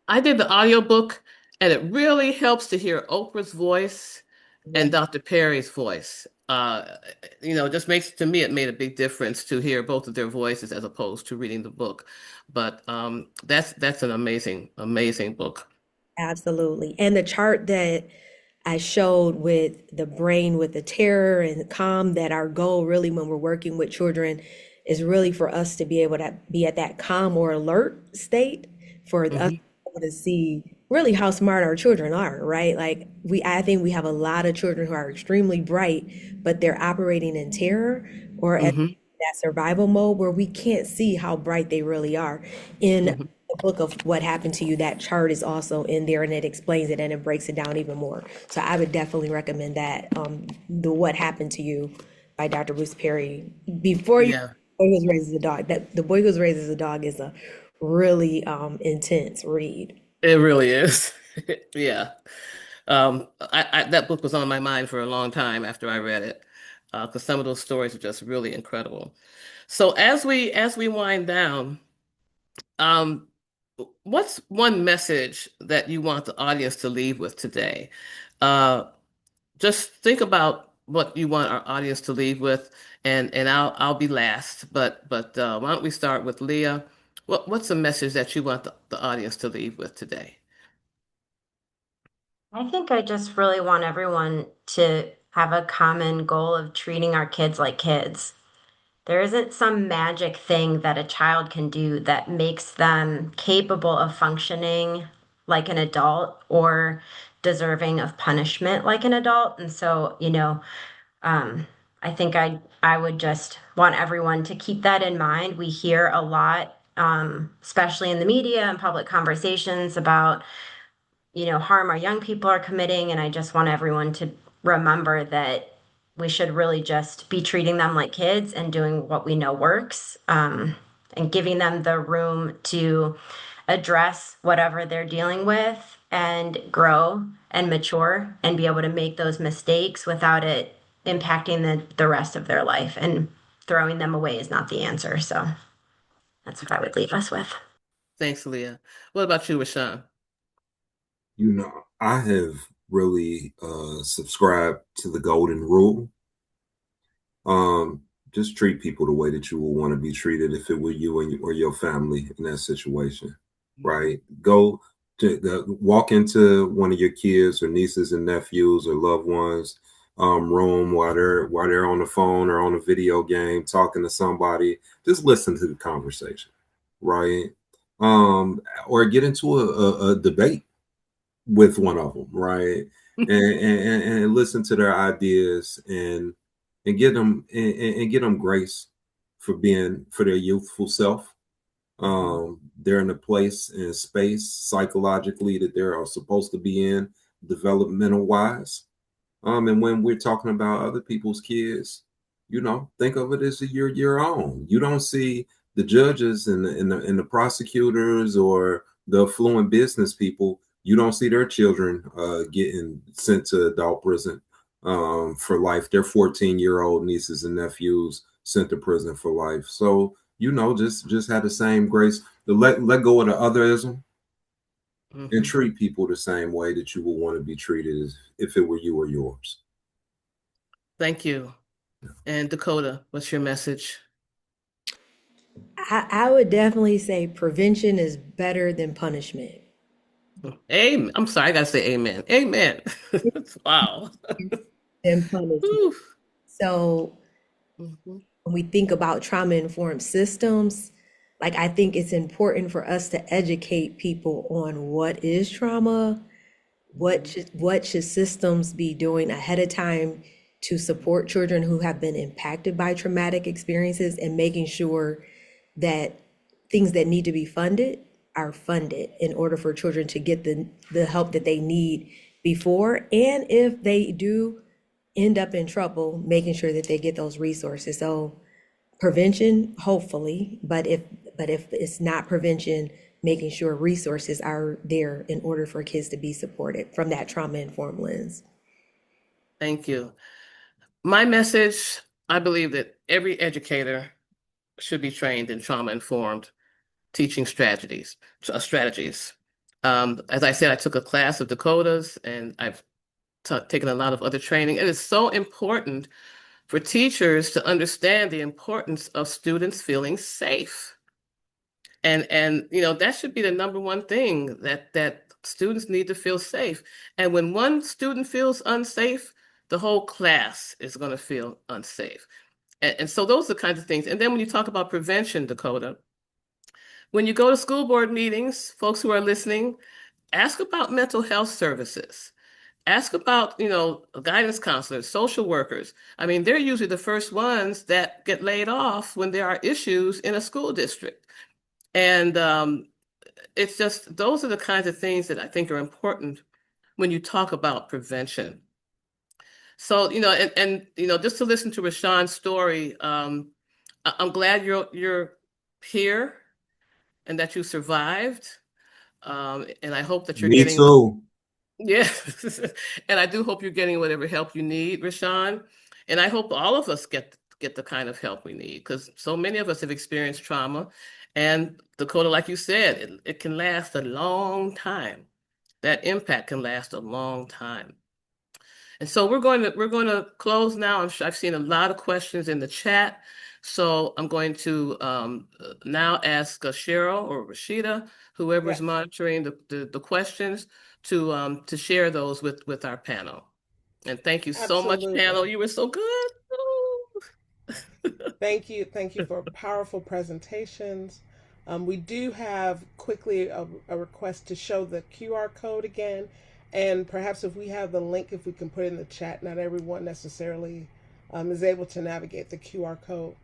C: I did the audiobook, and it really helps to hear Oprah's voice
E: You.
C: and Dr. Perry's voice. Just makes to me it made a big difference to hear both of their voices as opposed to reading the book. But that's an amazing book.
E: Absolutely. And the chart that I showed with the brain, with the terror and calm, that our goal really when we're working with children is really for us to be able to be at that calm or alert state, for us to
C: Hmm.
E: be able to see really how smart our children are, right? Like I think we have a lot of children who are extremely bright, but they're operating in terror or at
C: Hmm.
E: that survival mode where we can't see how bright they really are. In
C: Hmm.
E: the book of What Happened to You, that chart is also in there and it explains it and it breaks it down even more. So I would definitely recommend that, the What Happened to You by Dr. Bruce Perry. Before you,
C: Yeah,
E: Boy Who Was Raised as a Dog, that The Boy Who Was Raised as a Dog is a really intense read.
C: it really is. Yeah. That book was on my mind for a long time after I read it, because some of those stories are just really incredible. So as we wind down, um, what's one message that you want the audience to leave with today? Uh, just think about what you want our audience to leave with, and I'll be last. But why don't we start with Leah? What's a message that you want the audience to leave with today?
D: I think I just really want everyone to have a common goal of treating our kids like kids. There isn't some magic thing that a child can do that makes them capable of functioning like an adult or deserving of punishment like an adult. And so, um, I think I would just want everyone to keep that in mind. We hear a lot, especially in the media and public conversations about harm our young people are committing. And I just want everyone to remember that we should really just be treating them like kids and doing what we know works, and giving them the room to address whatever they're dealing with and grow and mature and be able to make those mistakes without it impacting the rest of their life. And throwing them away is not the answer. So that's what I would leave us with.
C: Thanks, Leah. What about you, Rashawn?
F: I have really subscribed to the golden rule. Um, just treat people the way that you would want to be treated if it were you and or your family in that situation, right? Go to walk into one of your kids or nieces and nephews or loved ones room while they're on the phone or on a video game talking to somebody. Just listen to the conversation, right? Or get into a debate with one of them, right? And listen to their ideas and get them and get them grace for their youthful self. They're in a place and space psychologically that they're supposed to be in, developmental wise. And when we're talking about other people's kids, think of it as your own. You don't see the judges and the prosecutors or the affluent business people. You don't see their children getting sent to adult prison for life. Their 14-year-old nieces and nephews sent to prison for life. So just have the same grace to let go of the otherism and treat people the same way that you would want to be treated as if it were you or yours.
C: Thank you. And Dakota, what's your message?
E: I would definitely say prevention is better than punishment.
C: Amen. I'm sorry, I gotta say amen. Amen. Wow.
E: Than punishment.
C: Whew.
E: So
C: Mhm.
E: when we think about trauma-informed systems, like I think it's important for us to educate people on what is trauma, what should systems be doing ahead of time to support children who have been impacted by traumatic experiences, and making sure that things that need to be funded are funded in order for children to get the help that they need before, and if they do end up in trouble, making sure that they get those resources. So prevention, hopefully, but if it's not prevention, making sure resources are there in order for kids to be supported from that trauma-informed lens.
C: Thank you. My message, I believe that every educator should be trained in trauma-informed teaching strategies. As I said, I took a class of Dakota's and I've taken a lot of other training. It is so important for teachers to understand the importance of students feeling safe. And that should be the number one thing, that students need to feel safe. And when one student feels unsafe, the whole class is going to feel unsafe. And so those are the kinds of things. And then when you talk about prevention, Dakota, when you go to school board meetings, folks who are listening, ask about mental health services. Ask about, guidance counselors, social workers. I mean, they're usually the first ones that get laid off when there are issues in a school district. And it's just, those are the kinds of things that I think are important when you talk about prevention. So, just to listen to Rashawn's story, I'm glad you're here and that you survived. And I hope that you're
F: Me
C: getting
F: too.
C: yeah. And I do hope you're getting whatever help you need, Rashawn. And I hope all of us get the kind of help we need, because so many of us have experienced trauma. And Dakota, like you said, it can last a long time. That impact can last a long time. And so we're going to close now. I've seen a lot of questions in the chat. So I'm going to now ask Cheryl or Rashida, whoever is
B: Yes,
C: monitoring the questions, to share those with our panel. And thank you so much, panel.
B: absolutely.
C: You were so good.
B: Thank you for powerful presentations. We do have quickly a request to show the QR code again, and perhaps if we have the link, if we can put it in the chat. Not everyone necessarily is able to navigate the QR code.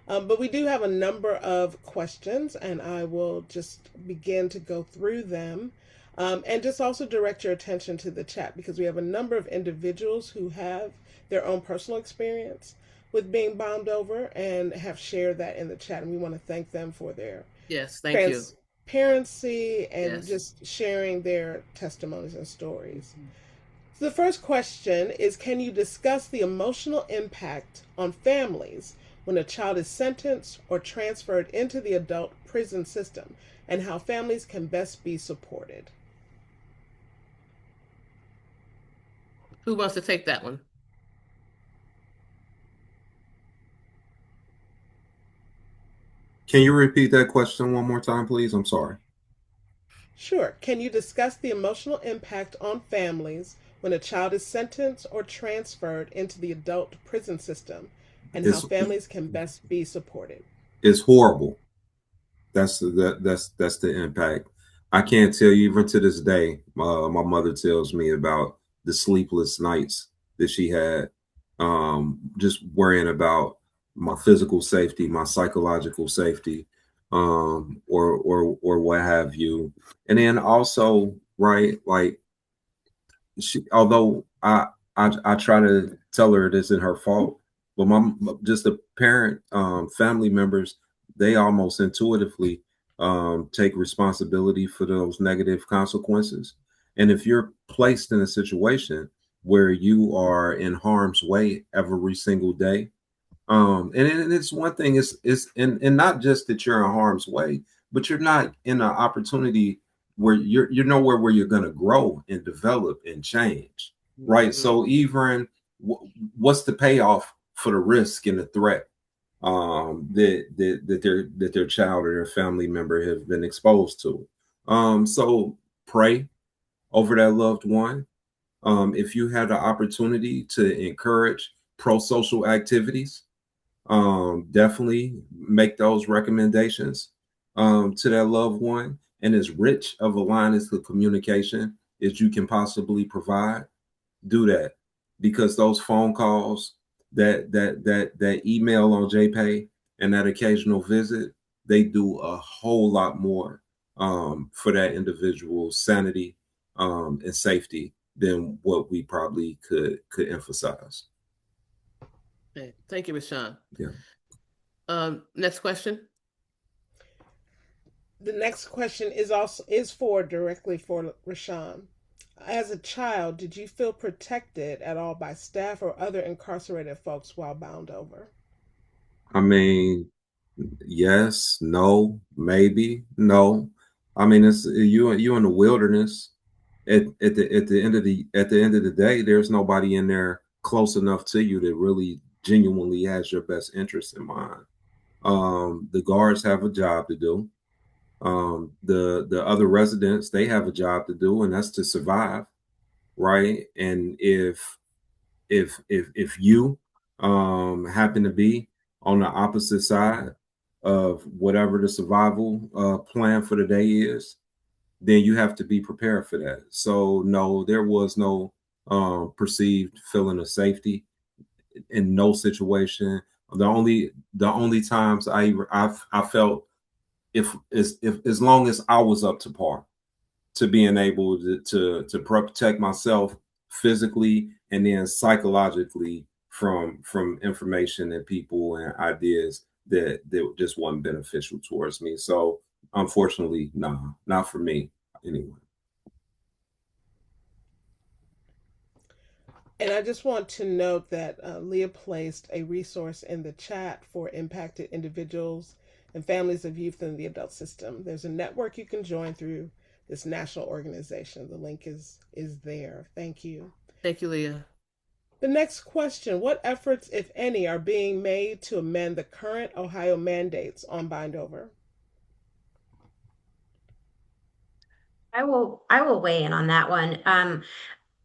B: But we do have a number of questions, and I will just begin to go through them. And just also direct your attention to the chat, because we have a number of individuals who have their own personal experience with being bombed over and have shared that in the chat. And we want to thank them for their
C: Yes, thank you.
B: transparency and
C: Yes.
B: just sharing their testimonies and stories. So the first question is, can you discuss the emotional impact on families when a child is sentenced or transferred into the adult prison system, and how families can best be supported?
C: Who wants to take that one?
F: Can you repeat that question one more time, please? I'm sorry.
B: Sure. Can you discuss the emotional impact on families when a child is sentenced or transferred into the adult prison system and how
F: It's
B: families can best be supported?
F: it's horrible. That's the impact. I can't tell you even to this day. My mother tells me about the sleepless nights that she had, just worrying about my physical safety, my psychological safety, or what have you. And then also, right, like although I try to tell her it isn't her fault, but my just the parent family members, they almost intuitively take responsibility for those negative consequences. And if you're placed in a situation where you are in harm's way every single day, and it's one thing is and not just that you're in harm's way, but you're not in an opportunity where you're nowhere where you're going to grow and develop and change, right?
C: Mhm.
F: So even what's the payoff for the risk and the threat that their child or their family member have been exposed to? So pray over that loved one. If you had the opportunity to encourage pro-social activities, definitely make those recommendations to that loved one, and as rich of a line as the communication as you can possibly provide, do that, because those phone calls, that email on JPay, and that occasional visit, they do a whole lot more for that individual's sanity and safety than what we probably could emphasize.
C: Okay. Thank you, Rashawn.
F: Yeah.
C: Next question.
B: The next question is for directly for Rashawn. As a child, did you feel protected at all by staff or other incarcerated folks while bound over?
F: I mean, yes, no, maybe, no. I mean, it's you in the wilderness. At the end of the day, there's nobody in there close enough to you that really genuinely has your best interest in mind. The guards have a job to do. The other residents, they have a job to do, and that's to survive, right? And if you happen to be on the opposite side of whatever the survival plan for the day is, then you have to be prepared for that. So no, there was no perceived feeling of safety in no situation. The only times I felt, if as long as I was up to par to being able to protect myself physically and then psychologically from information and people and ideas that just wasn't beneficial towards me. So unfortunately, nah, not for me anyway.
B: And I just want to note that Leah placed a resource in the chat for impacted individuals and families of youth in the adult system. There's a network you can join through this national organization. The link is there. Thank you.
C: Thank you, Leah.
B: The next question: what efforts, if any, are being made to amend the current Ohio mandates on bindover?
D: I will weigh in on that one.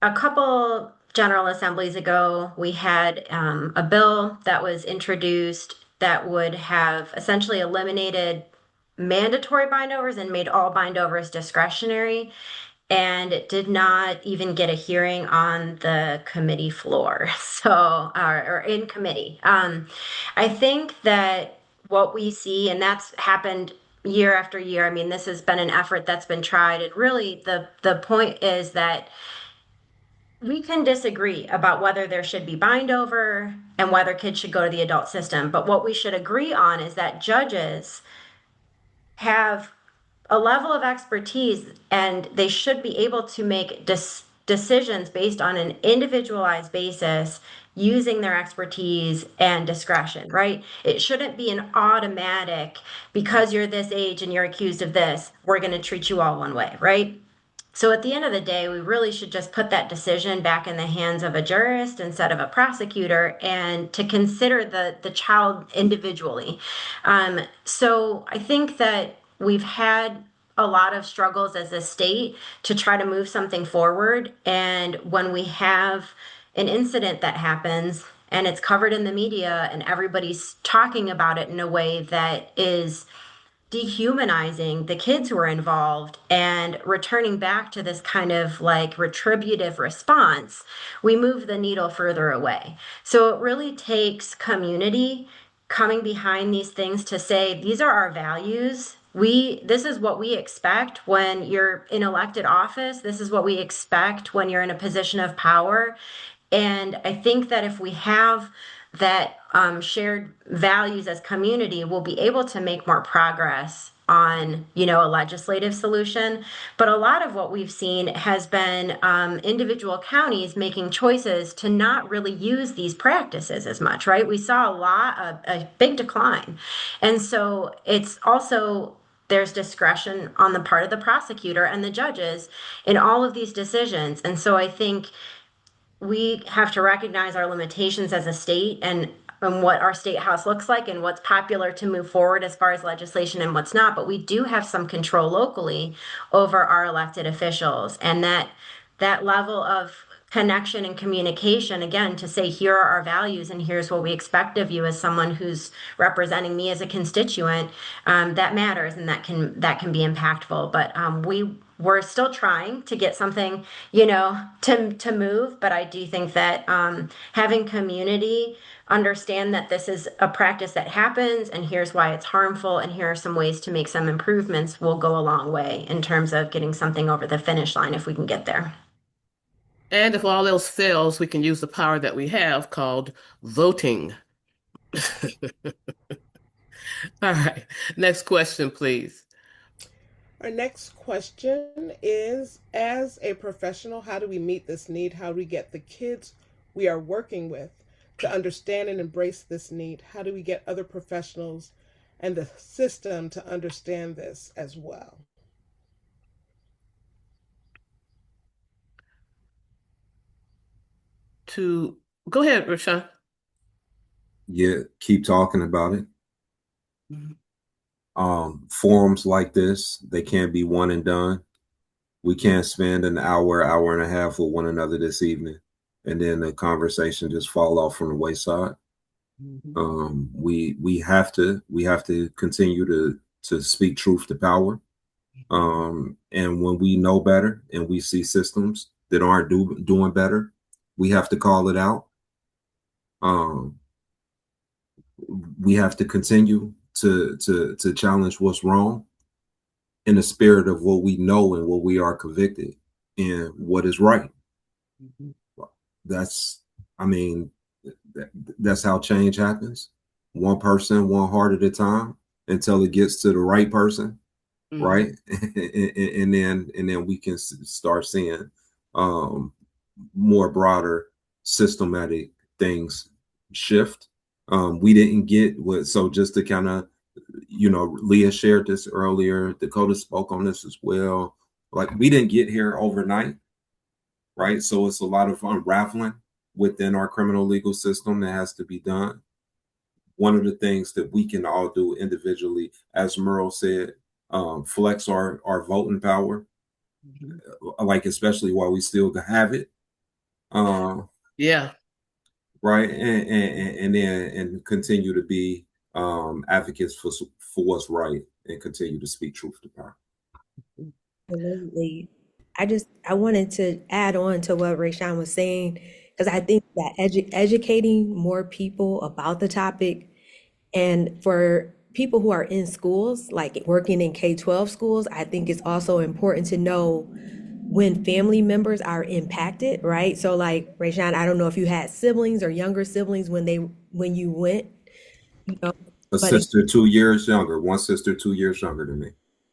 D: A couple General Assemblies ago, we had a bill that was introduced that would have essentially eliminated mandatory bindovers and made all bindovers discretionary. And it did not even get a hearing on the committee floor, so or in committee. I think that what we see, and that's happened year after year. I mean, this has been an effort that's been tried, and really the point is that we can disagree about whether there should be bind over and whether kids should go to the adult system. But what we should agree on is that judges have a level of expertise and they should be able to make decisions based on an individualized basis using their expertise and discretion, right? It shouldn't be an automatic, because you're this age and you're accused of this, we're going to treat you all one way, right? So at the end of the day, we really should just put that decision back in the hands of a jurist instead of a prosecutor, and to consider the child individually. So I think that we've had a lot of struggles as a state to try to move something forward. And when we have an incident that happens and it's covered in the media and everybody's talking about it in a way that is dehumanizing the kids who are involved and returning back to this kind of like retributive response, we move the needle further away. So it really takes community coming behind these things to say, these are our values. This is what we expect when you're in elected office. This is what we expect when you're in a position of power. And I think that if we have that shared values as community, we'll be able to make more progress on, a legislative solution. But a lot of what we've seen has been individual counties making choices to not really use these practices as much, right? We saw a big decline. And so it's also there's discretion on the part of the prosecutor and the judges in all of these decisions. And so I think we have to recognize our limitations as a state, and what our state house looks like and what's popular to move forward as far as legislation and what's not. But we do have some control locally over our elected officials, and that level of connection and communication, again, to say here are our values and here's what we expect of you as someone who's representing me as a constituent, that matters, and that can be impactful. But we're still trying to get something, to move. But I do think that having community understand that this is a practice that happens and here's why it's harmful and here are some ways to make some improvements will go a long way in terms of getting something over the finish line if we can get there.
C: And if all else fails, we can use the power that we have called voting. All right. Next question, please.
B: Our next question is, as a professional, how do we meet this need? How do we get the kids we are working with to understand and embrace this need? How do we get other professionals and the system to understand this as well?
C: To go ahead, Rashawn.
F: Yeah, keep talking about it.
C: Mhm.
F: Forums like this, they can't be one and done. We can't spend an hour and a half with one another this evening, and then the conversation just fall off from the wayside.
C: Mhm.
F: We have to continue to speak truth to power. And when we know better and we see systems that aren't doing better, we have to call it out. Um, we have to continue to challenge what's wrong in the spirit of what we know and what we are convicted and what is right.
C: Mhm.
F: That's, I mean, that's how change happens. One person, one heart at a time until it gets to the right person,
C: Mhm.
F: right? And then we can start seeing um, more broader systematic things shift. We didn't get what, so just to kind of, Leah shared this earlier, Dakota spoke on this as well. Like, we didn't get here overnight, right? So it's a lot of unraveling within our criminal legal system that has to be done. One of the things that we can all do individually, as Merle said, flex our voting power,
C: Mhm.
F: like especially while we still have it, uh,
C: Yeah.
F: right, and then and continue to be advocates for what's right and continue to speak truth to power.
E: Absolutely. I wanted to add on to what Rayshawn was saying, because I think that educating more people about the topic, and for people who are in schools, like working in K-12 schools, I think it's also important to know when family members are impacted, right? So like Rayshawn, I don't know if you had siblings or younger siblings when you went, you know,
F: A
E: but
F: sister 2 years younger, one sister 2 years younger than me.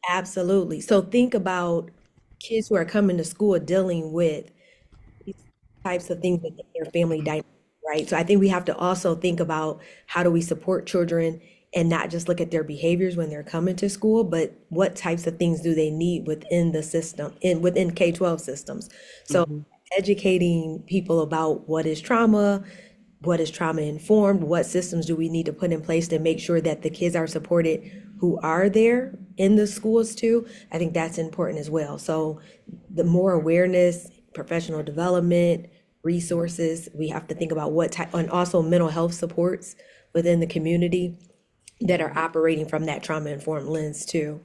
E: absolutely. So think about kids who are coming to school dealing with these types of things in their family dynamic, right? So I think we have to also think about how do we support children and not just look at their behaviors when they're coming to school, but what types of things do they need within the system, within K-12 systems. So
A: Mhm.
E: educating people about what is trauma informed, what systems do we need to put in place to make sure that the kids are supported who are there in the schools too. I think that's important as well. So the more awareness, professional development, resources, we have to think about what type, and also mental health supports within the community that are operating from that trauma informed lens too.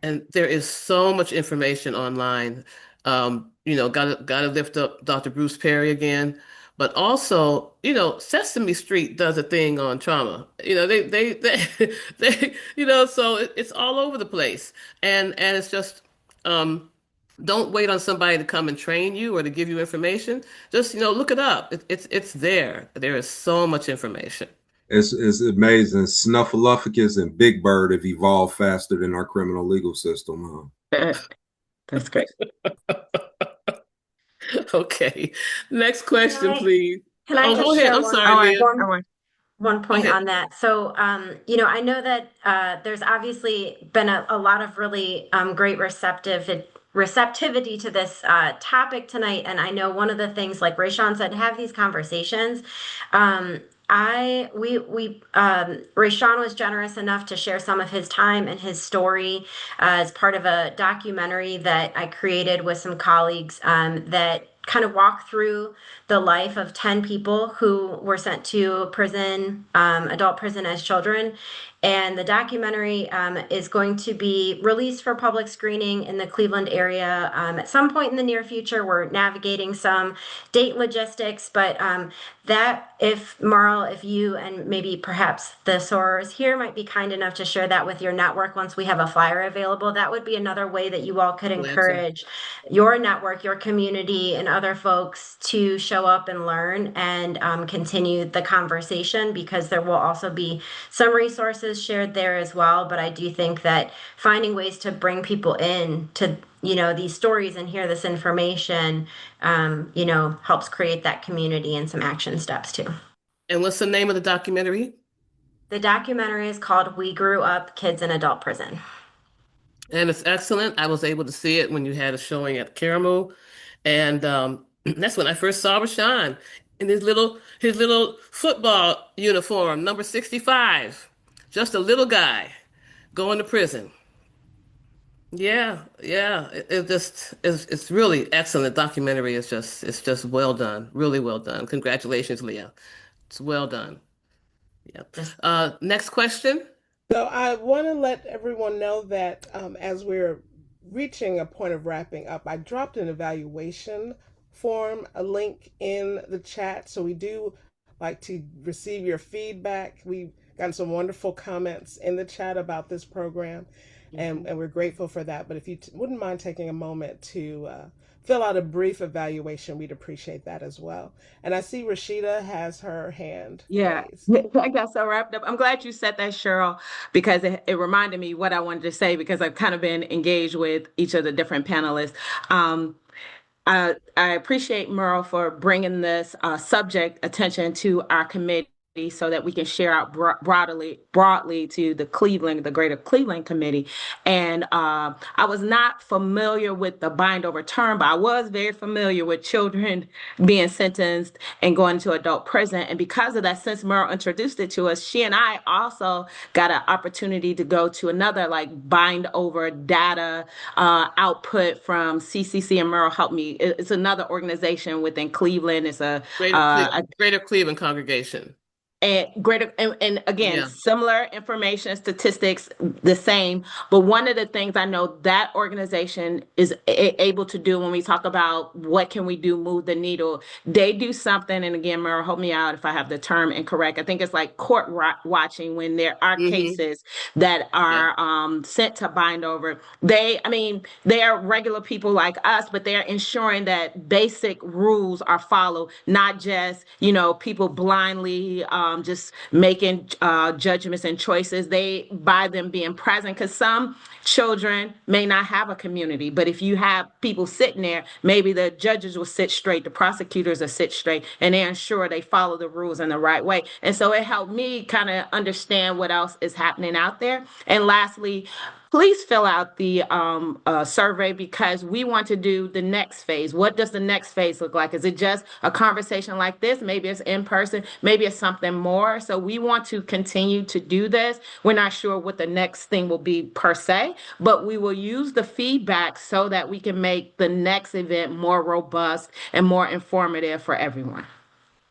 C: And there is so much information online. Gotta lift up Dr. Bruce Perry again, but also, Sesame Street does a thing on trauma. So it's all over the place, and it's just, um, don't wait on somebody to come and train you or to give you information. Just, look it up. It's there. There is so much information.
F: It's amazing. Snuffleupagus and Big Bird have evolved faster than our criminal legal system, huh?
A: That's great.
C: Okay. Next
D: Can
C: question,
D: I
C: please.
D: can I
C: Oh, go
D: just
C: ahead.
D: share
C: I'm
D: one
C: sorry,
A: All right.
C: Leah.
A: All
D: one
A: right.
D: one
C: Go
D: point
C: ahead.
D: on that? So, I know that there's obviously been a lot of really great receptivity to this topic tonight, and I know one of the things, like Rayshawn said, have these conversations. Um, Rayshawn was generous enough to share some of his time and his story as part of a documentary that I created with some colleagues that kind of walk through the life of 10 people who were sent to prison, adult prison as children. And the documentary is going to be released for public screening in the Cleveland area at some point in the near future. We're navigating some date logistics, but that, if Marl, if you and maybe perhaps the sorors here might be kind enough to share that with your network once we have a flyer available, that would be another way that you all could
C: Glad to.
D: encourage your network, your community, and other folks to show up and learn and continue the conversation, because there will also be some resources shared there as well. But I do think that finding ways to bring people in to these stories and hear this information, helps create that community and some action steps too.
C: And what's the name of the documentary?
D: The documentary is called "We Grew Up: Kids in Adult Prison."
C: And it's excellent. I was able to see it when you had a showing at Caramel, and that's when I first saw Rashawn in his little football uniform, number 65. Just a little guy going to prison. Yeah, yeah. It just it's really excellent. Documentary is just it's just well done. Really well done. Congratulations, Leah. It's well done. Yep.
D: Just
C: Next question.
B: So I want to let everyone know that as we're reaching a point of wrapping up, I dropped an evaluation form, a link in the chat. So we do like to receive your feedback. We've gotten some wonderful comments in the chat about this program, and we're grateful for that. But if you wouldn't mind taking a moment to fill out a brief evaluation, we'd appreciate that as well. And I see Rashida has her hand
A: Yeah,
B: raised.
A: I got so wrapped up. I'm glad you said that, Cheryl, because it reminded me what I wanted to say, because I've kind of been engaged with each of the different panelists. Um, I appreciate Merle for bringing this subject attention to our committee so that we can share out broadly to the greater Cleveland committee. And I was not familiar with the bind over term, but I was very familiar with children being sentenced and going to adult prison. And because of that, since Merle introduced it to us, she and I also got an opportunity to go to another like bind over data output from CCC, and Merle helped me. It's another organization within Cleveland. It's a
C: Greater Cleveland congregation.
A: and greater and again,
C: Yeah.
A: similar information, statistics the same, but one of the things I know that organization is able to do when we talk about what can we do, move the needle, they do something. And again, Mara, help me out if I have the term incorrect. I think it's like watching, when there are
C: Mm-hmm.
A: cases that
C: Yeah.
A: are sent to bind over. They are regular people like us, but they're ensuring that basic rules are followed, not just people blindly just making judgments and choices. They, by them being present, because some children may not have a community, but if you have people sitting there, maybe the judges will sit straight, the prosecutors will sit straight, and they ensure they follow the rules in the right way. And so it helped me kind of understand what else is happening out there. And lastly, please fill out the survey, because we want to do the next phase. What does the next phase look like? Is it just a conversation like this? Maybe it's in person, maybe it's something more. So we want to continue to do this. We're not sure what the next thing will be per se, but we will use the feedback so that we can make the next event more robust and more informative for everyone.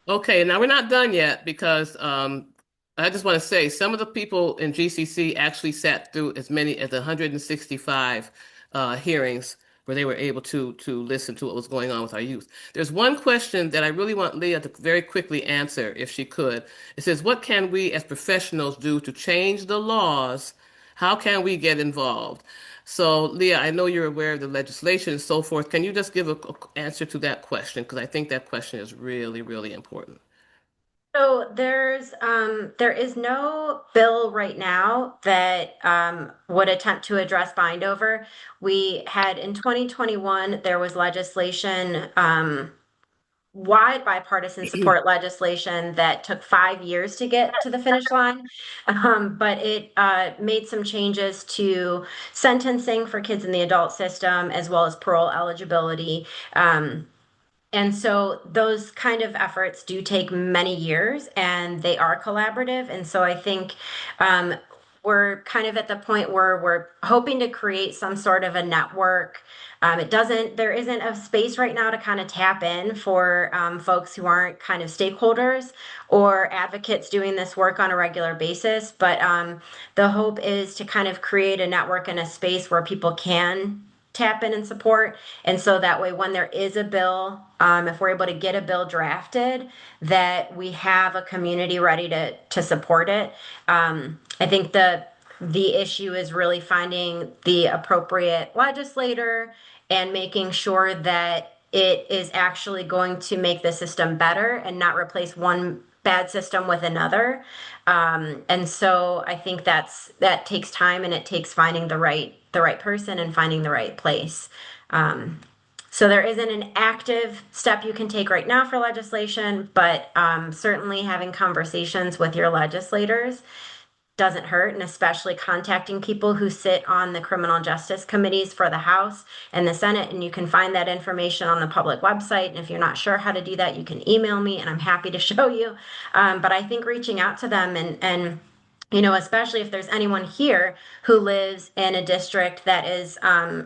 C: Okay, now we're not done yet because I just want to say some of the people in GCC actually sat through as many as 165 hearings where they were able to listen to what was going on with our youth. There's one question that I really want Leah to very quickly answer, if she could. It says, "What can we as professionals do to change the laws? How can we get involved?" So, Leah, I know you're aware of the legislation and so forth. Can you just give a answer to that question? Because I think that question is really, really important.
D: So there is no bill right now that would attempt to address bind over. We had in 2021 there was legislation, wide bipartisan support legislation that took 5 years to get to the finish line, but it made some changes to sentencing for kids in the adult system as well as parole eligibility. And so those kind of efforts do take many years and they are collaborative. And so I think we're kind of at the point where we're hoping to create some sort of a network. There isn't a space right now to kind of tap in for folks who aren't kind of stakeholders or advocates doing this work on a regular basis. But the hope is to kind of create a network and a space where people can tap in and support. And so that way, when there is a bill, if we're able to get a bill drafted, that we have a community ready to support it. I think the issue is really finding the appropriate legislator and making sure that it is actually going to make the system better and not replace one bad system with another. And so I think that takes time and it takes finding the right person and finding the right place. So there isn't an active step you can take right now for legislation, but certainly having conversations with your legislators doesn't hurt, and especially contacting people who sit on the criminal justice committees for the House and the Senate. And you can find that information on the public website. And if you're not sure how to do that, you can email me and I'm happy to show you. But I think reaching out to them and especially if there's anyone here who lives in a district that is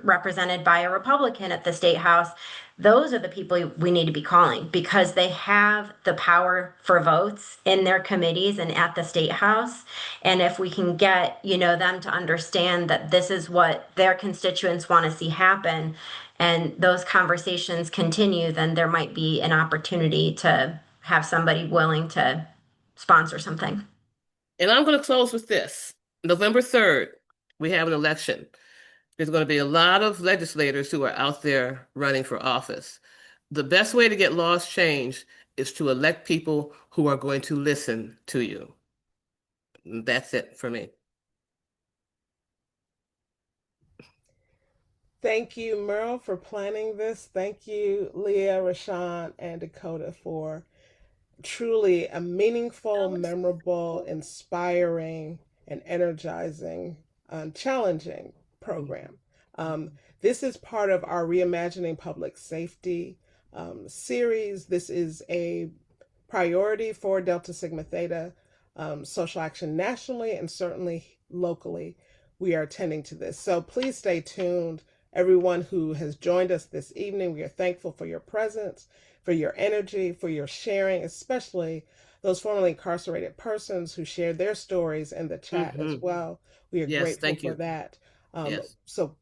D: represented by a Republican at the state house, those are the people we need to be calling because they have the power for votes in their committees and at the state house. And if we can get, them to understand that this is what their constituents want to see happen and those conversations continue, then there might be an opportunity to have somebody willing to sponsor something.
C: And I'm going to close with this. November 3rd, we have an election. There's going to be a lot of legislators who are out there running for office. The best way to get laws changed is to elect people who are going to listen to you. That's it for me.
B: Thank you, Merle, for planning this. Thank you, Leah, Rashawn, and Dakota for truly a meaningful, memorable, inspiring, and energizing, challenging program. This is part of our Reimagining Public Safety series. This is a priority for Delta Sigma Theta social action nationally and certainly locally. We are attending to this. So please stay tuned. Everyone who has joined us this evening, we are thankful for your presence, for your energy, for your sharing, especially those formerly incarcerated persons who shared their stories in the chat as well. We are grateful for that.
C: Yes.
B: So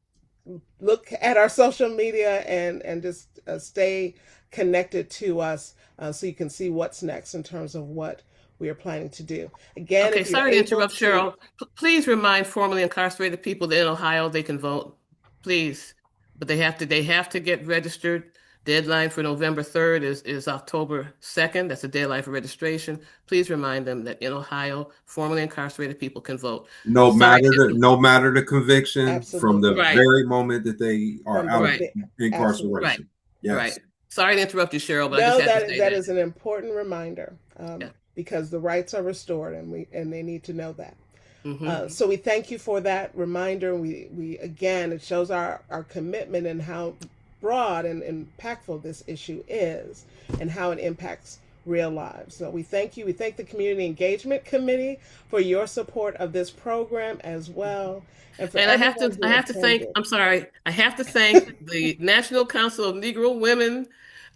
B: look at our social media and just stay connected to us so you can see what's next in terms of what we are planning to do. Again,
C: okay, sorry to interrupt, Cheryl. Please remind formerly incarcerated people that in Ohio they can vote, please. But they have to get registered Deadline for November 3rd is October 2nd. That's the deadline for registration. Please remind them that in Ohio, formerly incarcerated people can vote.
F: No
C: Sorry
F: matter
C: to
F: the no matter the conviction, from the
B: Absolutely.
C: Right,
F: very moment that they are
B: From
F: out
B: the
F: of
C: right,
B: absolutely.
C: right,
F: incarceration. Yes.
C: right. Sorry to interrupt you, Cheryl, but I just
B: No,
C: had to say
B: that
C: that.
B: is an important reminder,
C: Yeah.
B: because the rights are restored, and they need to know that.
C: Mm-hmm.
B: So we thank you for that reminder. We again, it shows our commitment and how broad and impactful this issue is, and how it impacts real lives. So we thank you. We thank the Community Engagement Committee for your support of this program as well, and for
C: And
B: everyone
C: I
B: who
C: have to thank,
B: attended.
C: I'm sorry, I have to thank the National Council of Negro Women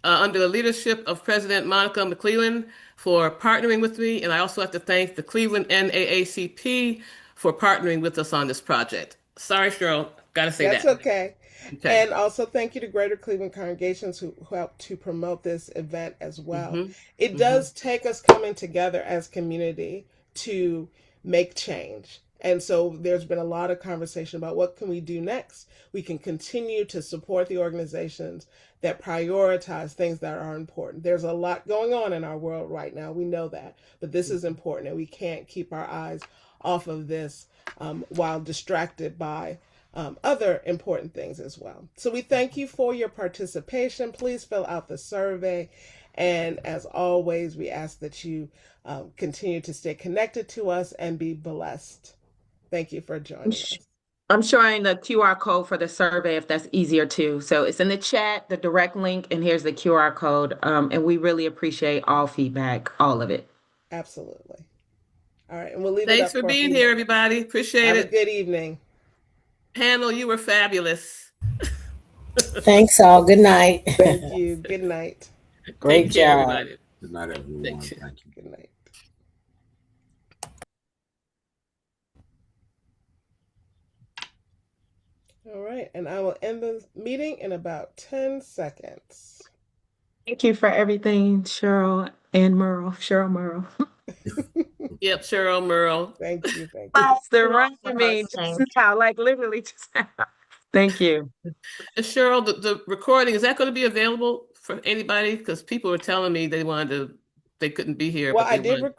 C: under the leadership of President Monica McClellan for partnering with me. And I also have to thank the Cleveland NAACP for partnering with us on this project. Sorry, Cheryl, gotta say
B: That's
C: that.
B: okay.
C: Okay.
B: And also thank you to Greater Cleveland congregations who helped to promote this event as well.
C: Mm-hmm.
B: It
C: Mm-hmm.
B: does take us coming together as community to make change. And so there's been a lot of conversation about what can we do next. We can continue to support the organizations that prioritize things that are important. There's a lot going on in our world right now. We know that. But this is important, and we can't keep our eyes off of this while distracted by other important things as well. So we thank you for your participation. Please fill out the survey. And as always, we ask that you continue to stay connected to us and be blessed. Thank you for
A: I'm,
B: joining
A: sh-
B: us.
A: I'm showing the QR code for the survey if that's easier too. So it's in the chat, the direct link, and here's the QR code. And we really appreciate all feedback, all of it.
B: Absolutely. All right. And we'll leave it
C: Thanks
B: up
C: for
B: for a
C: being
B: few
C: here,
B: moments.
C: everybody. Appreciate
B: Have a
C: it.
B: good evening.
C: Handle, you were fabulous.
G: Thanks all. Good night.
B: Thank you. Good night.
C: Take
G: Great
C: care,
G: job.
C: everybody.
F: Good night,
C: Thank
F: everyone.
C: you.
F: Thank you.
B: Good night. All right. And I will end the meeting in about 10 seconds.
A: Thank you for everything, Cheryl and Merle. Cheryl Merle.
C: Yep, Cheryl Merle.
B: Thank you. Thank you.
A: It's the
D: You all
A: run
D: for
A: me just
D: hosting.
A: now, like literally just now. Thank you.
C: And Cheryl, the recording, is that going to be available for anybody? Because people were telling me they couldn't be here,
B: Well,
C: but
B: I
C: they
B: did
C: wanted.